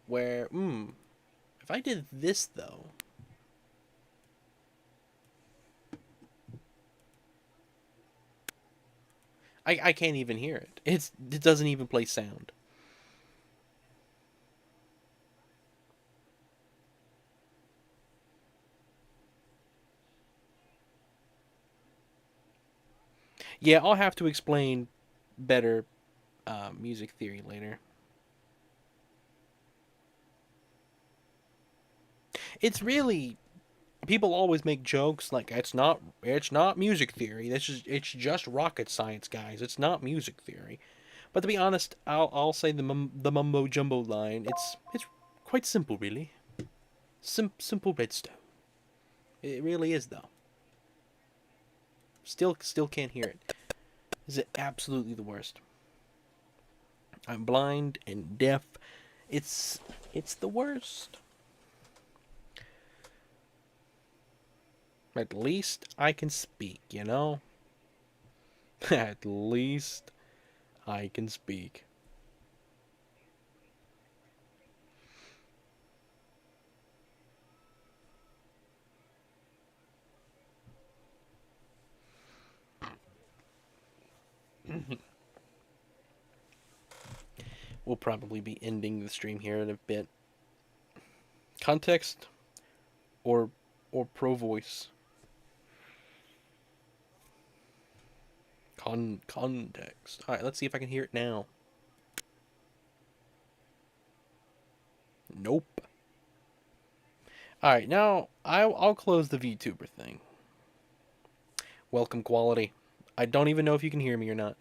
Where, if I did this though. I can't even hear it. It doesn't even play sound. Yeah, I'll have to explain better music theory later. It's really people always make jokes like it's not music theory. It's just rocket science, guys. It's not music theory. But to be honest, I'll say the mumbo jumbo line. It's quite simple, really. Simple redstone. It really is though. Still can't hear it. Is it absolutely the worst? I'm blind and deaf. It's the worst. At least I can speak, you know? At least I can speak. We'll probably be ending the stream here in a bit. Context or pro voice? Context. Alright, let's see if I can hear it now. Nope. Alright, now I'll close the VTuber thing. Welcome quality. I don't even know if you can hear me or not.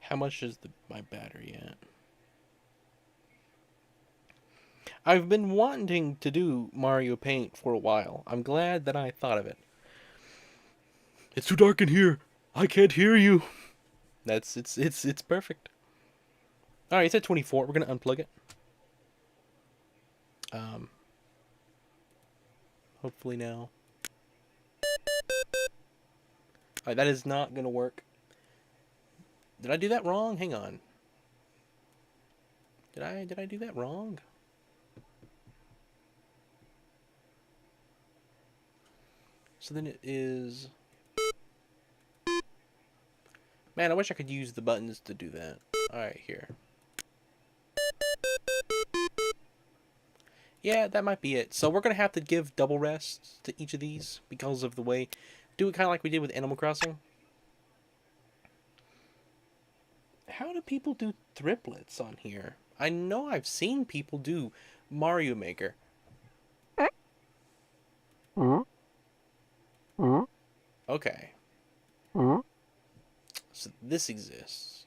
How much is my battery at? I've been wanting to do Mario Paint for a while. I'm glad that I thought of it. It's too dark in here. I can't hear you. It's perfect. All right, it's at 24. We're gonna unplug it. Um, hopefully now. All right, that is not gonna work. Did I do that wrong? Hang on. Did I do that wrong? So then it is. Man, I wish I could use the buttons to do that. All right, here. Yeah, that might be it. So we're going to have to give double rests to each of these because of the way... Do it kind of like we did with Animal Crossing. How do people do triplets on here? I know I've seen people do Mario Maker. Okay. So this exists.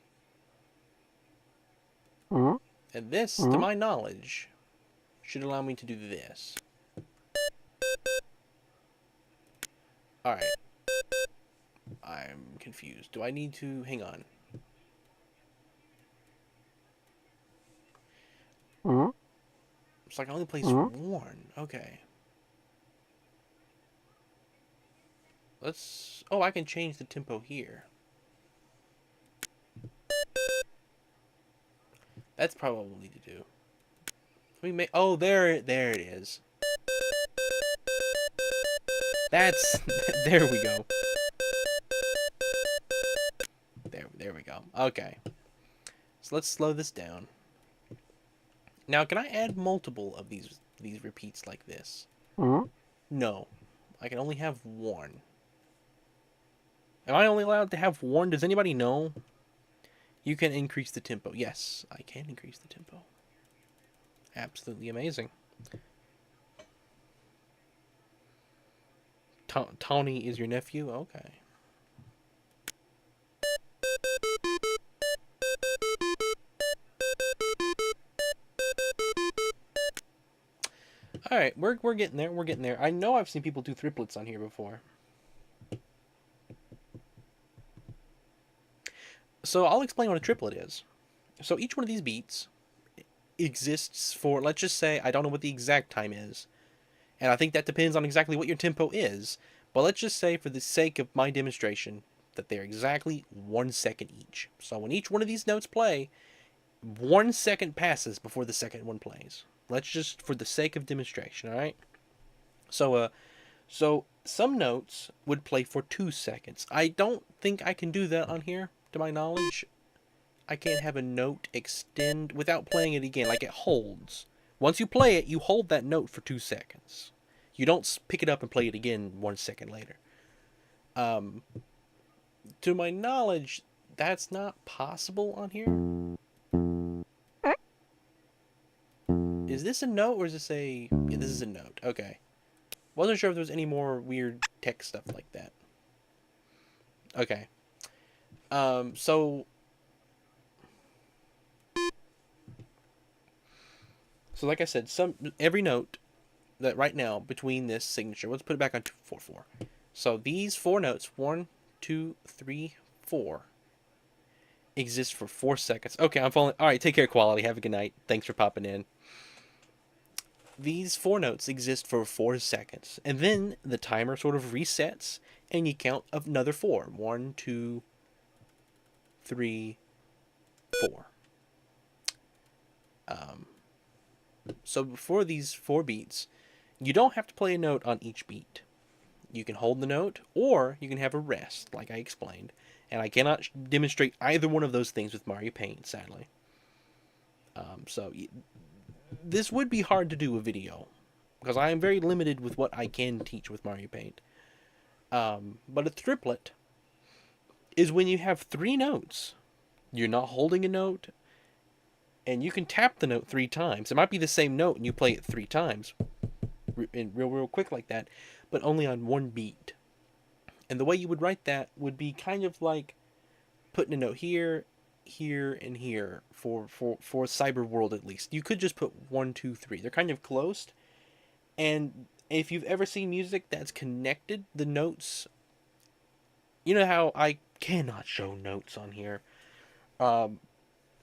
And this, to my knowledge, should allow me to do this. Alright. I'm confused. Do I need to... Hang on. It's like I only place one. Okay. Let's... Oh, I can change the tempo here. That's probably what we'll need to do. We may... Oh, there it is. That's... There we go. There we go. Okay. So let's slow this down. Now, can I add multiple of these repeats like this? No. I can only have one. Am I only allowed to have one? Does anybody know? You can increase the tempo. Yes, I can increase the tempo. Absolutely amazing. Tony is your nephew? Okay. Alright, we're getting there. We're getting there. I know I've seen people do triplets on here before. So I'll explain what a triplet is. So each one of these beats exists for, let's just say, I don't know what the exact time is. And I think that depends on exactly what your tempo is. But let's just say, for the sake of my demonstration, that they're exactly 1 second each. So when each one of these notes play, 1 second passes before the second one plays. Let's just, for the sake of demonstration, alright? So some notes would play for 2 seconds. I don't think I can do that on here, to my knowledge. I can't have a note extend without playing it again, like it holds. Once you play it, you hold that note for 2 seconds. You don't pick it up and play it again 1 second later. To my knowledge, that's not possible on here. Is this a note or is this a... Yeah, this is a note. Okay. Wasn't sure if there was any more weird tech stuff like that. Okay. So like I said, every note that right now between this signature, let's put it back on 4/4. So these 4 notes, 1, 2, 3, 4, exist for 4 seconds. Okay, I'm falling. All right, take care, quality. Have a good night. Thanks for popping in. These 4 notes exist for 4 seconds, and then the timer sort of resets, and you count another 4. 1, 2, 3, 4. So for these 4 beats, you don't have to play a note on each beat. You can hold the note, or you can have a rest, like I explained. And I cannot demonstrate either one of those things with Mario Paint, sadly. So this would be hard to do a video, because I am very limited with what I can teach with Mario Paint. But a triplet is when you have 3 notes. You're not holding a note, and you can tap the note 3 times. It might be the same note, and you play it 3 times, real quick like that, but only on 1 beat. And the way you would write that would be kind of like putting a note here, here, and here for Cyber World at least. You could just put 1, 2, 3. They're kind of close, and if you've ever seen music that's connected, the notes, you know how I cannot show notes on here.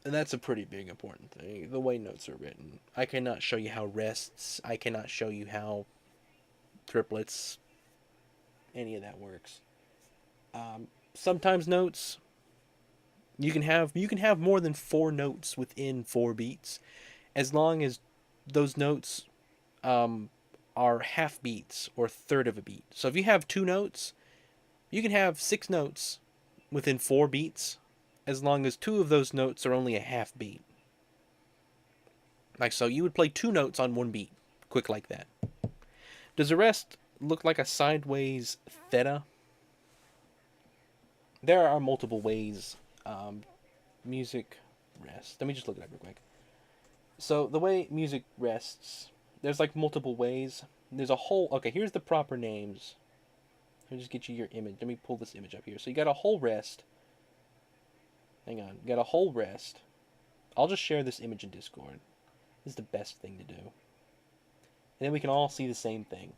And that's a pretty big important thing, the way notes are written. I cannot show you how rests, I cannot show you how triplets, any of that works. Sometimes notes, you can have more than 4 notes within 4 beats, as long as those notes are half beats or third of a beat. So if you have 2 notes, you can have 6 notes within 4 beats, as long as 2 of those notes are only a half beat. Like so, you would play 2 notes on 1 beat, quick like that. Does the rest look like a sideways theta? There are multiple ways. Music rest. Let me just look it up real quick. So the way music rests, there's like multiple ways. There's a whole. Okay, here's the proper names. Let me just get you your image. Let me pull this image up here. So you got a whole rest. Hang on. You got a whole rest. I'll just share this image in Discord. This is the best thing to do. And then we can all see the same thing.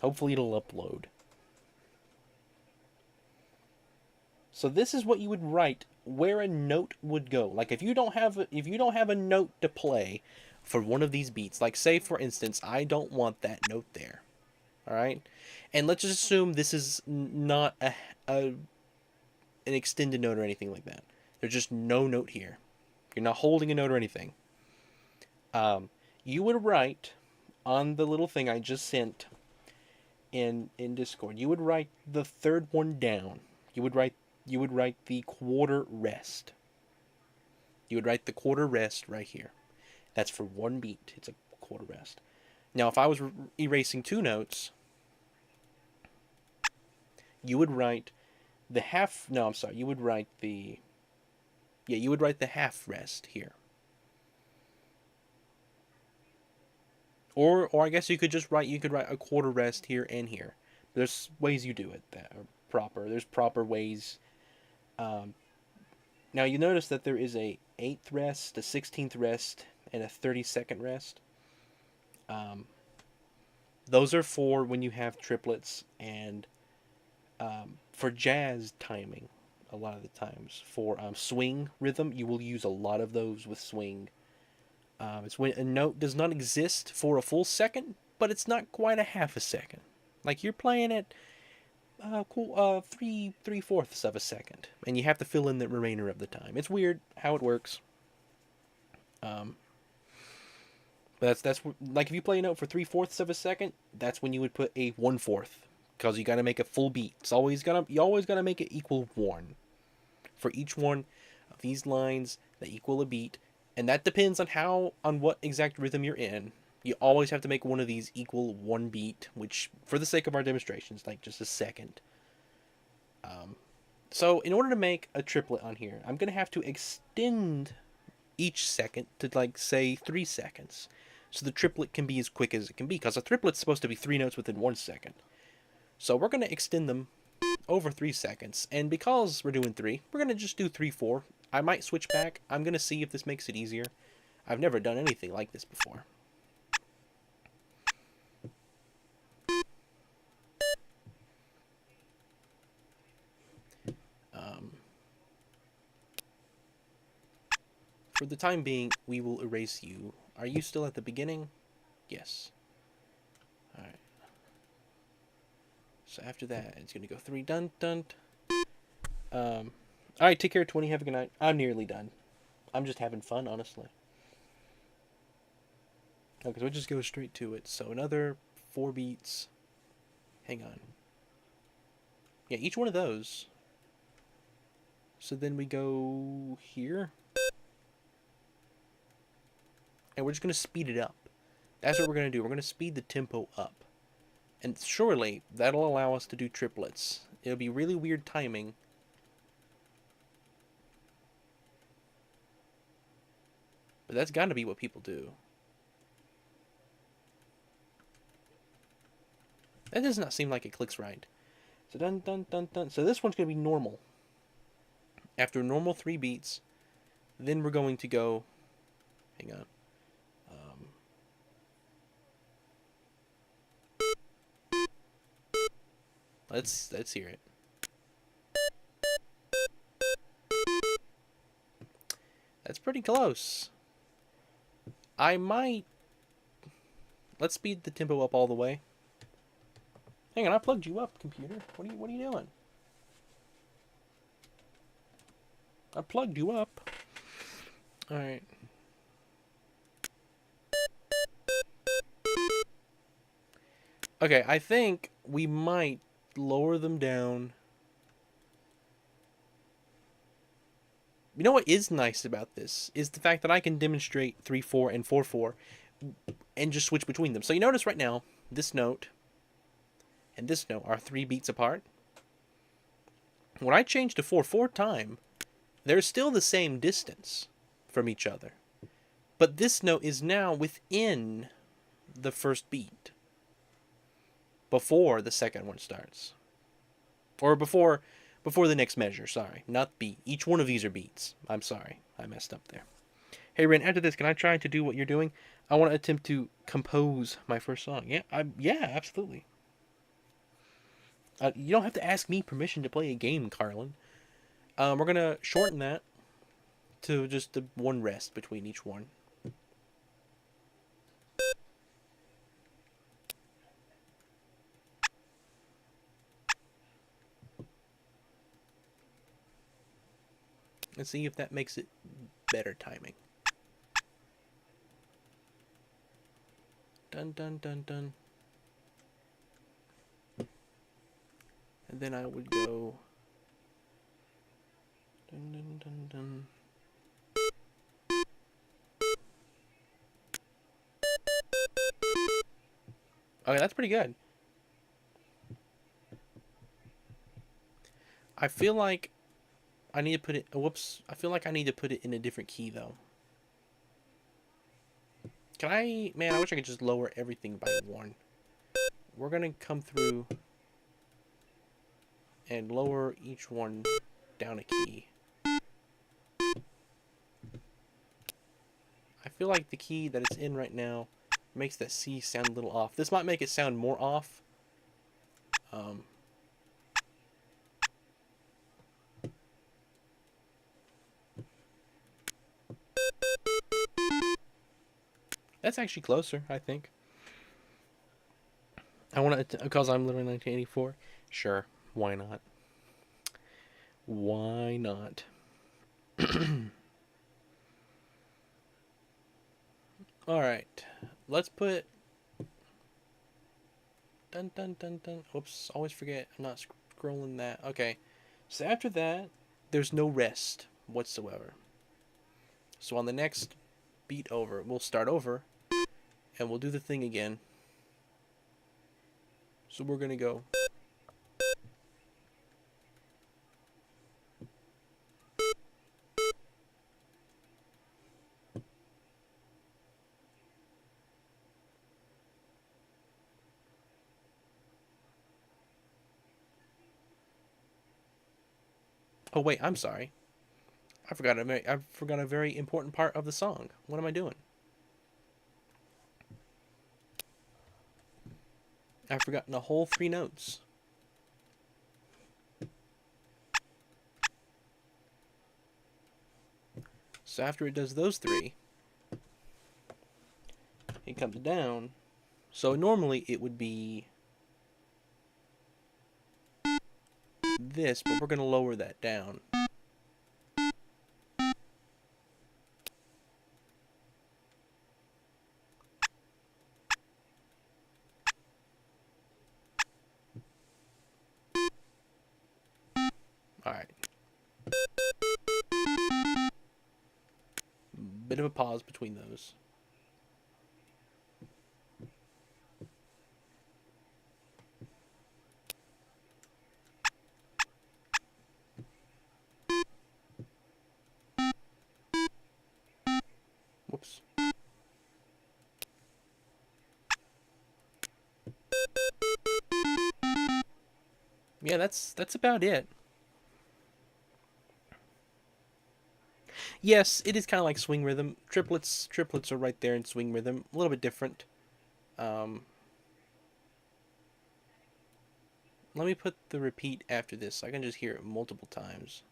Hopefully it'll upload. So this is what you would write where a note would go. Like if you don't have a note to play for one of these beats, like say for instance, I don't want that note there. All right? And let's just assume this is not an extended note or anything like that. There's just no note here. You're not holding a note or anything. You would write on the little thing I just sent in Discord. You would write the third one down. You would write the quarter rest. You would write the quarter rest right here. That's for one beat. It's a quarter rest. Now, if I was erasing two notes, you would write the half. No, I'm sorry. You would write the. Yeah, you would write the half rest here. Or I guess you could just write. You could write a quarter rest here and here. There's ways you do it that are proper. There's proper ways. Now you notice that there is a 8th rest, a 16th rest, and a 32nd rest. Those are for when you have triplets and for jazz timing. A lot of the times for swing rhythm, you will use a lot of those with swing. It's when a note does not exist for a full second, but it's not quite a half a second. Like you're playing it. 3/4 of a second, and you have to fill in the remainder of the time. It's weird how it works. But that's like if you play a note for 3/4 of a second, that's when you would put a 1/4, because you got to make a full beat. You always gotta make it equal 1 for each one of these lines that equal a beat, and that depends on what exact rhythm you're in. You always have to make one of these equal 1 beat, which, for the sake of our demonstrations, like just a second. So in order to make a triplet on here, I'm going to have to extend each second to, like, say, 3 seconds. So the triplet can be as quick as it can be, because a triplet's supposed to be 3 notes within 1 second. So we're going to extend them over 3 seconds, and because we're doing 3, we're going to just do 3/4. I might switch back. I'm going to see if this makes it easier. I've never done anything like this before. For the time being, we will erase you. Are you still at the beginning? Yes. Alright. So after that, it's going to go 3 dun dun. Alright, take care, 20. Have a good night. I'm nearly done. I'm just having fun, honestly. Okay, so we'll just go straight to it. So another 4 beats. Hang on. Yeah, each one of those. So then we go here. And we're just going to speed it up. That's what we're going to do. We're going to speed the tempo up. And surely that'll allow us to do triplets. It'll be really weird timing. But that's got to be what people do. That does not seem like it clicks right. So dun dun dun dun. So this one's going to be normal. After normal 3 beats, then we're going to go. Hang on. Let's hear it. That's pretty close. I might. Let's speed the tempo up all the way. Hang on, I plugged you up, computer. What are you doing? I plugged you up. All right. Okay, I think we might lower them down. You know what is nice about this is the fact that I can demonstrate 3/4 and 4/4 and just switch between them. So you notice right now, this note and this note are 3 beats apart. When I change to 4/4 time, they're still the same distance from each other. But this note is now within the first beat, before the second one starts. Or before the next measure, sorry. Not beat. Each one of these are beats. I'm sorry. I messed up there. Hey, Ren, after this, can I try to do what you're doing? I want to attempt to compose my first song. Yeah, yeah, absolutely. You don't have to ask me permission to play a game, Carlin. We're going to shorten that to just the one rest between each one. Let's see if that makes it better timing. Dun dun dun dun. And then I would go dun dun dun dun. Okay, that's pretty good. I feel like I need to put it, whoops, I feel like I need to put it in a different key though. Can I, man, I wish I could just lower everything by 1. We're gonna come through and lower each one down a key. I feel like the key that it's in right now makes that C sound a little off. This might make it sound more off. That's actually closer, I think. I want to, because I'm literally 1984. Sure, why not? Why not? All right, let's put. Dun dun dun dun. Oops, always forget. I'm not scrolling that. Okay, so after that, there's no rest whatsoever. So on the next beat over, we'll start over, and we'll do the thing again. So we're gonna go. Oh wait, I'm sorry. I forgot a very important part of the song. What am I doing? I've forgotten the whole 3 notes. So after it does those 3, it comes down. So normally it would be this, but we're going to lower that down. Alright. Bit of a pause between those. Whoops. Yeah, that's about it. Yes, it is kind of like swing rhythm. Triplets are right there in swing rhythm. A little bit different. Let me put the repeat after this so I can just hear it multiple times.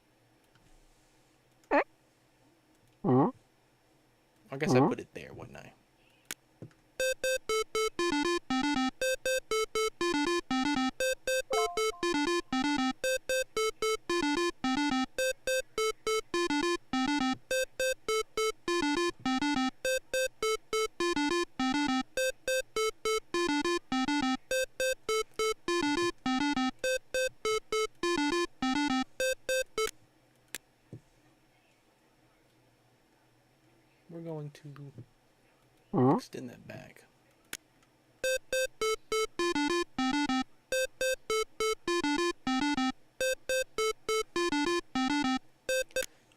I guess I put it there, wouldn't I? We're going to Extend that back.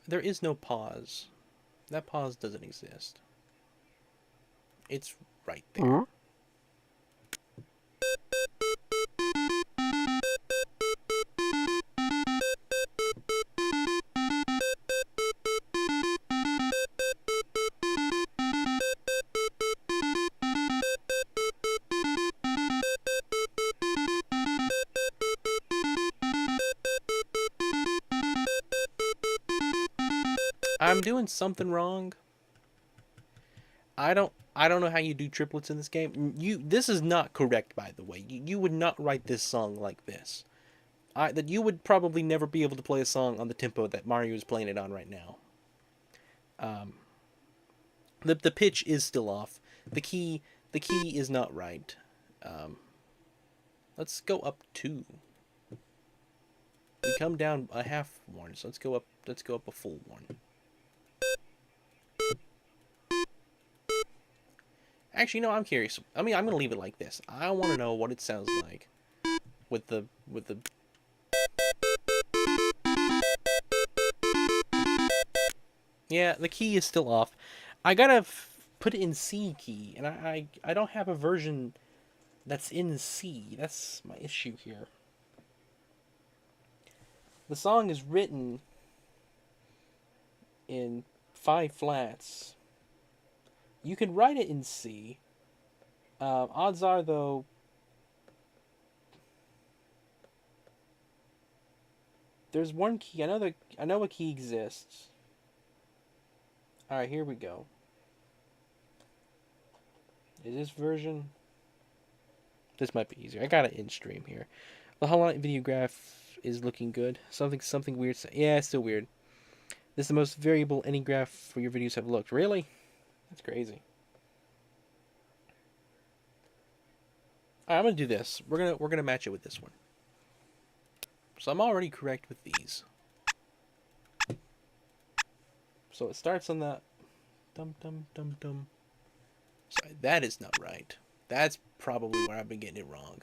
There is no pause. That pause doesn't exist. It's right there. I'm doing something wrong. I don't know how you do triplets in this game. This is not correct, by the way. You would not write this song like this. That you would probably never be able to play a song on the tempo that Mario is playing it on right now. The pitch is still off. The key is not right. Let's go up 2. We come down a half one, so let's go up a full one. Actually, no, I'm curious. I mean, I'm gonna leave it like this. I want to know what it sounds like with the. Yeah, the key is still off. I gotta put it in C key, and I don't have a version that's in C. That's my issue here. The song is written in 5 flats. You can write it in C. Odds are, though, there's one key. I know a key exists. All right, here we go. Is this version? This might be easier. I got it in stream here. The highlight video graph is looking good. Something weird. Yeah, it's still weird. This is the most variable any graph for your videos have looked. Really? That's crazy. Alright, I'm gonna do this. We're gonna match it with this one. So I'm already correct with these. So it starts on the dum dum dum dum. Sorry, that is not right. That's probably where I've been getting it wrong.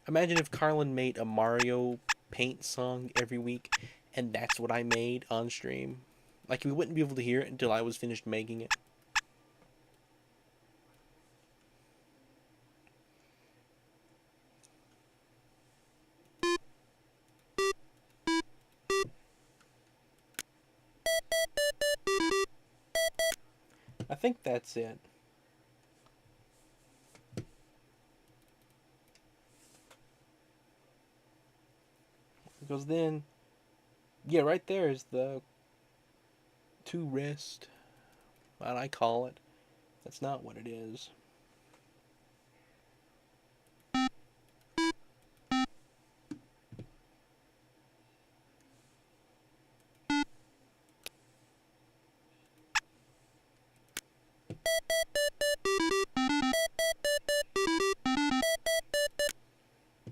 Imagine if Carlin made a Mario Paint song every week, and that's what I made on stream. Like, we wouldn't be able to hear it until I was finished making it. I think that's it. Because then, yeah, right there is the to rest, what I call it. That's not what it is.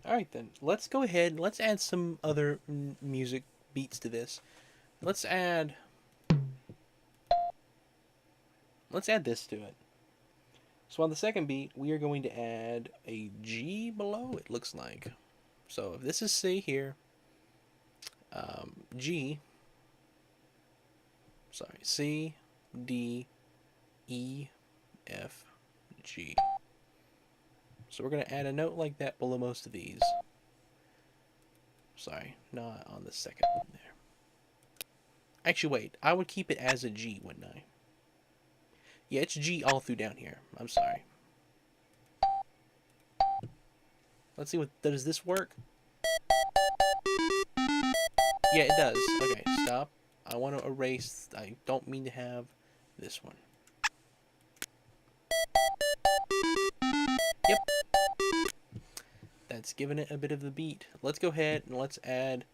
Alright then, let's go ahead, let's add some other music beats to this. Let's add this to it. So on the second beat, we are going to add a G below, it looks like. So if this is C here, G, sorry, C, D, E, F, G. So we're going to add a note like that below most of these. Sorry, not on the second one there. Actually, wait, I would keep it as a G, wouldn't I? Yeah, it's G all through down here. I'm sorry. Let's see, does this work? Yeah, it does. Okay, stop. I want to erase, I don't mean to have this one. Yep. That's giving it a bit of the beat. Let's go ahead and let's add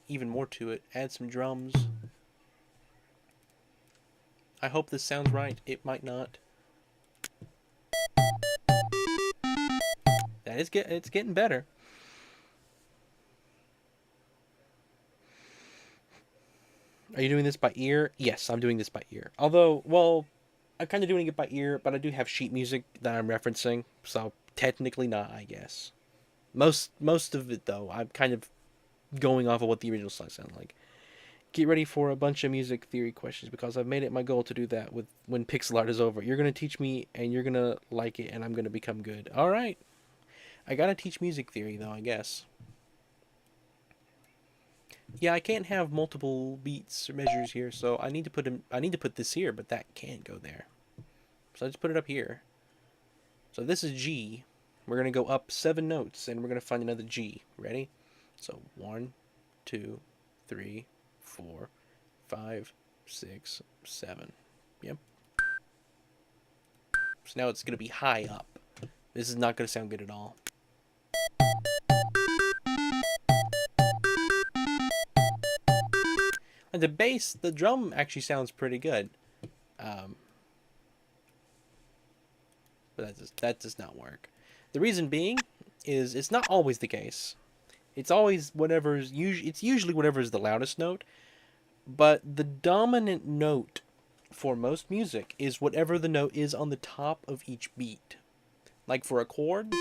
even more to it. Add some drums. I hope this sounds right. It might not. It's getting better. Are you doing this by ear? Yes, I'm doing this by ear. Although, well, I'm kind of doing it by ear, but I do have sheet music that I'm referencing, so technically not, I guess. Most of it though, I'm kind of going off of what the original song sounded like. Get ready for a bunch of music theory questions because I've made it my goal to do that with when pixel art is over. You're gonna teach me, and you're gonna like it, and I'm gonna become good. All right, I gotta teach music theory though, I guess. Yeah, I can't have multiple beats or measures here, so I need to put I need to put this here, but that can't go there. So I just put it up here. So this is G. We're gonna go up 7 notes, and we're gonna find another G. Ready? So 1, 2, 3, 4, 5, 6, 7. Yep. So now it's gonna be high up. This is not gonna sound good at all. And the bass, the drum actually sounds pretty good. But that does not work. The reason being is it's not always the case. It's always whatever's it's usually whatever's the loudest note, but the dominant note for most music is whatever the note is on the top of each beat. Like for a chord,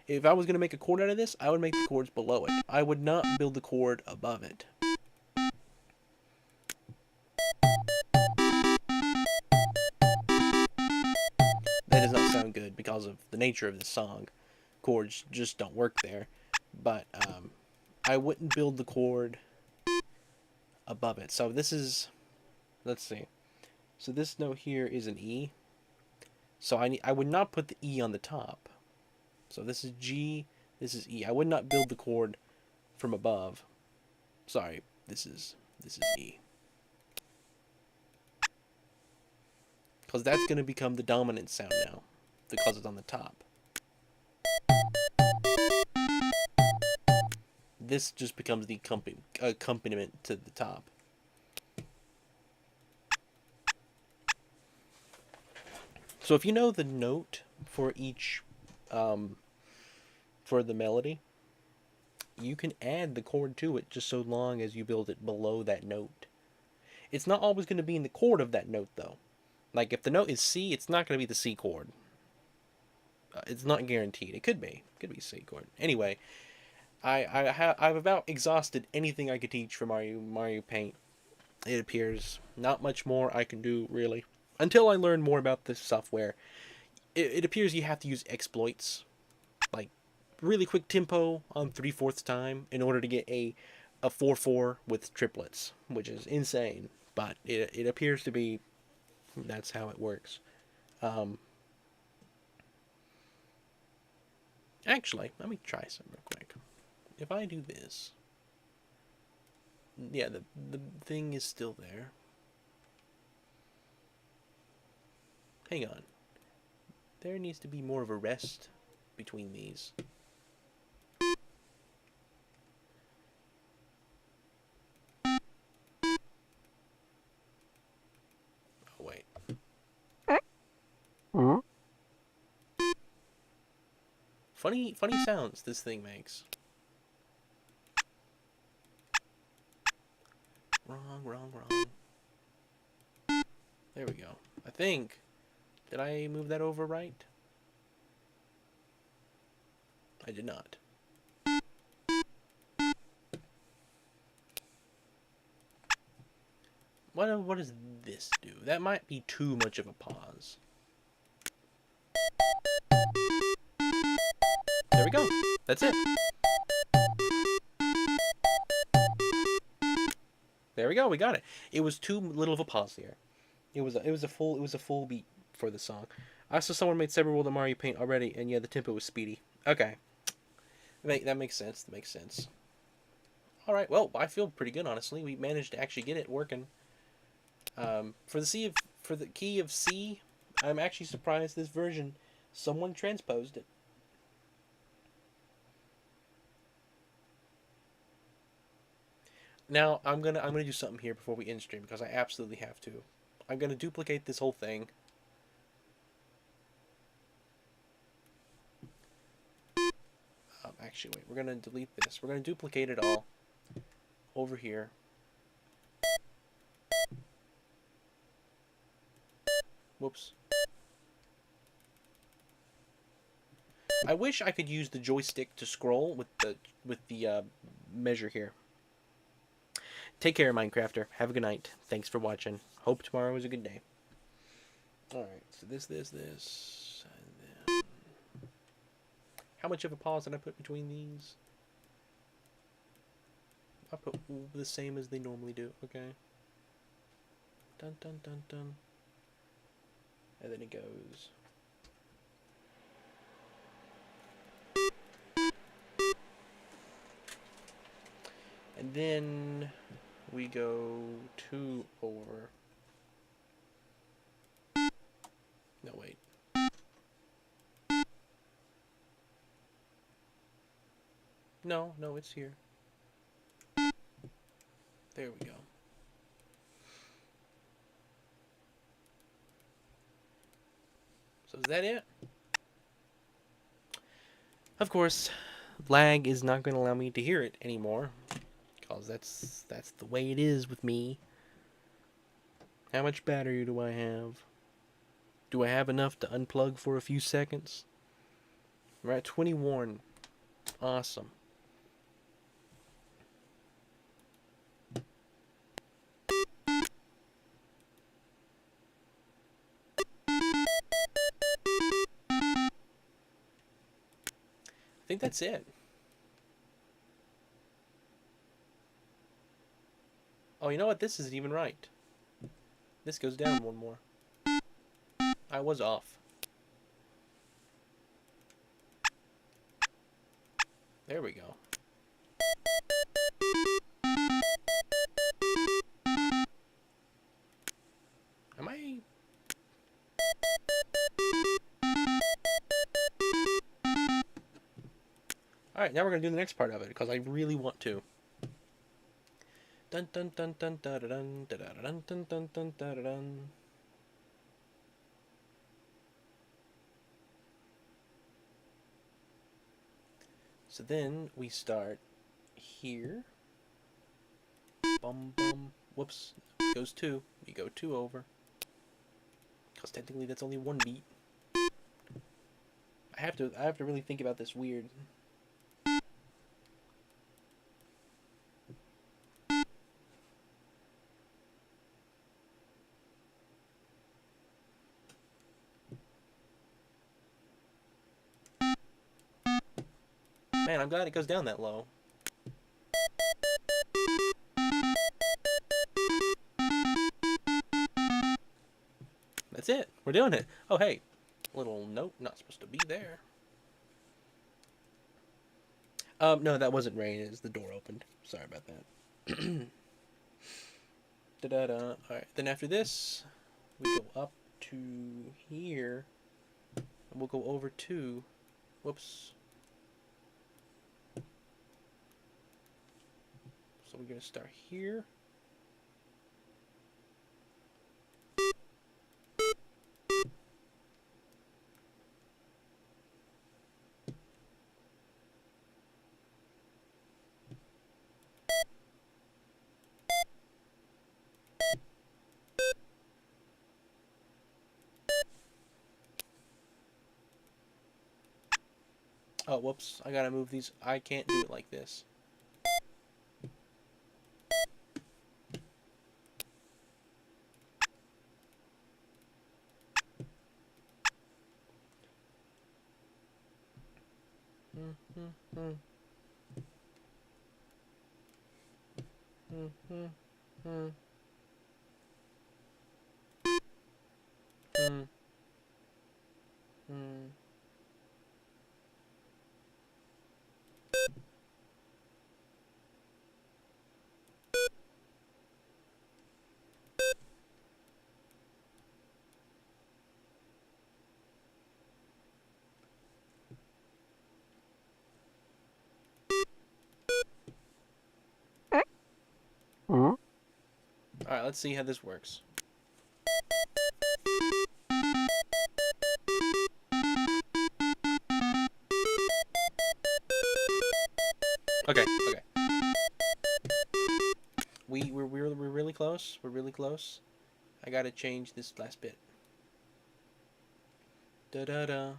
if I was going to make a chord out of this, I would make the chords below it. I would not build the chord above it. That does not sound good because of the nature of the song. Chords just don't work there. But I wouldn't build the chord above it. So this is, let's see. So this note here is an E. So I would not put the E on the top. So this is G, this is E. I would not build the chord from above. Sorry, this is E. Because that's going to become the dominant sound now, because it's on the top. This just becomes the accompaniment to the top. So if you know the note for each, for the melody, you can add the chord to it just so long as you build it below that note. It's not always going to be in the chord of that note, though. Like, if the note is C, it's not going to be the C chord. It's not guaranteed. It could be. It could be C chord. Anyway, I've about exhausted anything I could teach for Mario Paint. It appears not much more I can do, really. Until I learn more about this software. It appears you have to use exploits. Like, really quick tempo on 3/4 time in order to get a 4/4 with triplets. Which is insane. But it appears to be... that's how it works. Actually, let me try some real quick. If I do this, yeah, the thing is still there. Hang on. There needs to be more of a rest between these. Oh, wait. Funny sounds this thing makes. Wrong. There we go. I think. Did I move that over right? I did not. What does this do? That might be too much of a pause. There we go. That's it. There we go. We got it. It was too little of a pause here. It was a full beat for the song. I saw someone made several world of Mario Paint already, and yeah, the tempo was speedy. Okay, that makes sense. That makes sense. All right. Well, I feel pretty good, honestly. We managed to actually get it working. For the key of C, I'm actually surprised this version someone transposed it. Now I'm gonna do something here before we end stream because I absolutely have to. I'm gonna duplicate this whole thing. Actually, wait. We're gonna delete this. We're gonna duplicate it all over here. Whoops. I wish I could use the joystick to scroll with the measure here. Take care, Minecrafter. Have a good night. Thanks for watching. Hope tomorrow is a good day. Alright, so this. And then... How much of a pause did I put between these? I put the same as they normally do, okay? Dun dun dun dun. And then it goes... And then we go 2 over. No, wait. No, it's here. There we go. So is that it? Of course, lag is not going to allow me to hear it anymore. Because that's the way it is with me. How much battery do I have? Do I have enough to unplug for a few seconds? We're at 21. Awesome. I think that's it. Oh, you know what? This isn't even right. This goes down one more. I was off. There we go. Am I... Alright, now we're going to do the next part of it, because I really want to. Dun dun dun dun dun dun dun dun dun dun dun dun dun. So then we start here. Bum bum. Whoops. Goes 2. We go 2 over. Because technically that's only 1 beat. I have to really think about this weird. Man, I'm glad it goes down that low. That's it. We're doing it. Oh, hey. Little note. Not supposed to be there. No, that wasn't rain. It was the door opened. Sorry about that. Da-da-da. Alright, then after this, we go up to here. And we'll go over to... Whoops. So we're going to start here. Oh, whoops. I gotta move these. I can't do it like this. Alright, let's see how this works. Okay. We're really close. We're really close. I gotta change this last bit. Da da da.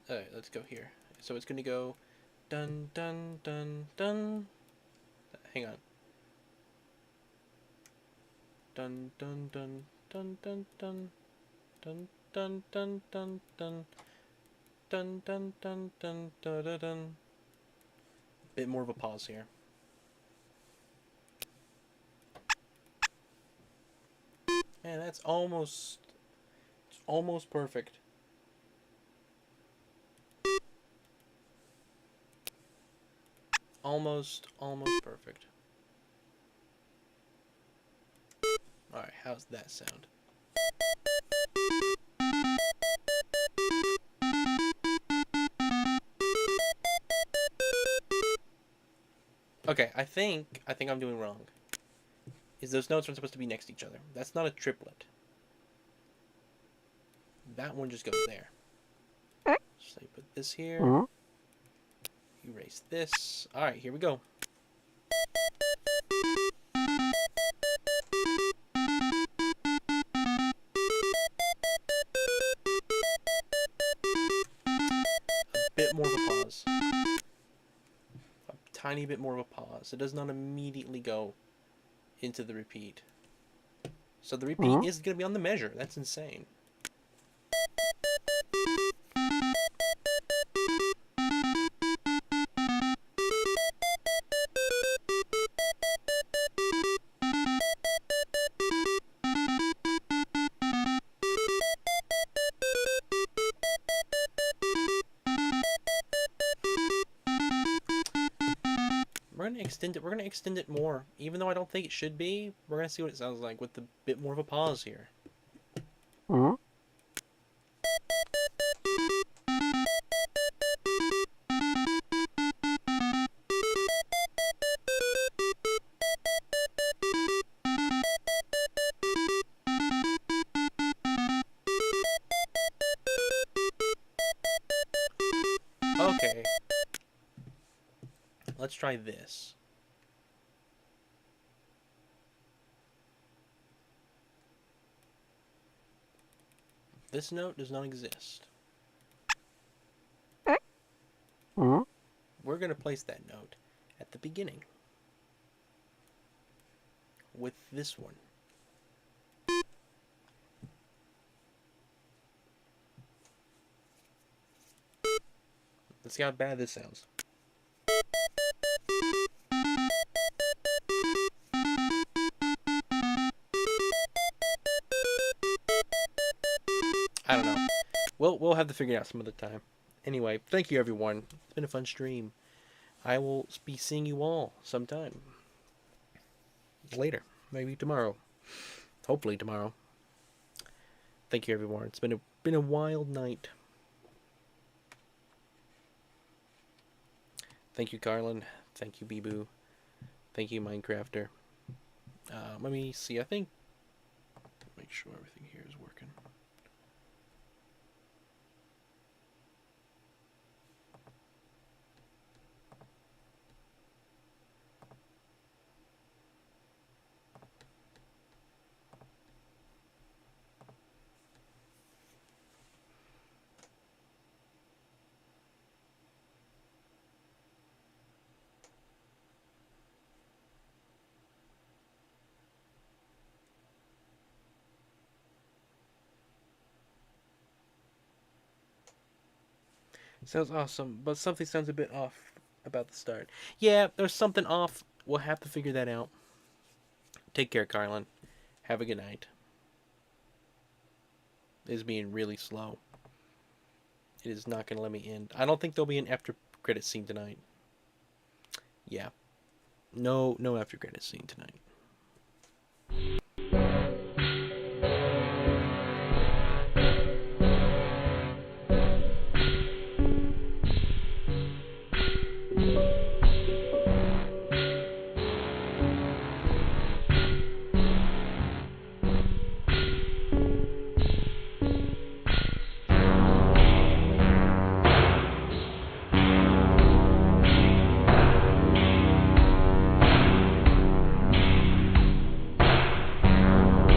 Alright, let's go here. So it's gonna go dun dun dun dun. Hang on. Dun dun dun dun dun dun dun dun dun dun dun dun dun dun dun dun dun. Bit more of a pause here. Man, that's almost perfect. Almost perfect. Alright, how's that sound? Okay, I think I'm doing wrong. Those notes aren't supposed to be next to each other. That's not a triplet. That one just goes there. So you put this here. Erase this. Alright, here we go. A bit more of a pause. A tiny bit more of a pause. It does not immediately go into the repeat. So the repeat is going to be on the measure. That's insane. We're going to extend it more. Even though I don't think it should be, we're going to see what it sounds like with a bit more of a pause here. Okay. Let's try this. This note does not exist. We're going to place that note at the beginning with this one. Let's see how bad this sounds. I don't know. We'll have to figure it out some other time. Anyway, thank you everyone. It's been a fun stream. I will be seeing you all sometime later, maybe tomorrow. Hopefully tomorrow. Thank you everyone. It's been a wild night. Thank you, Carlin. Thank you, Bibu. Thank you, Minecrafter. Let me see. I think make sure everything here is working. Sounds awesome, but something sounds a bit off about the start. Yeah, there's something off. We'll have to figure that out. Take care, Carlin. Have a good night. It is being really slow. It is not going to let me end. I don't think there'll be an after credit scene tonight. Yeah. No after credit scene tonight.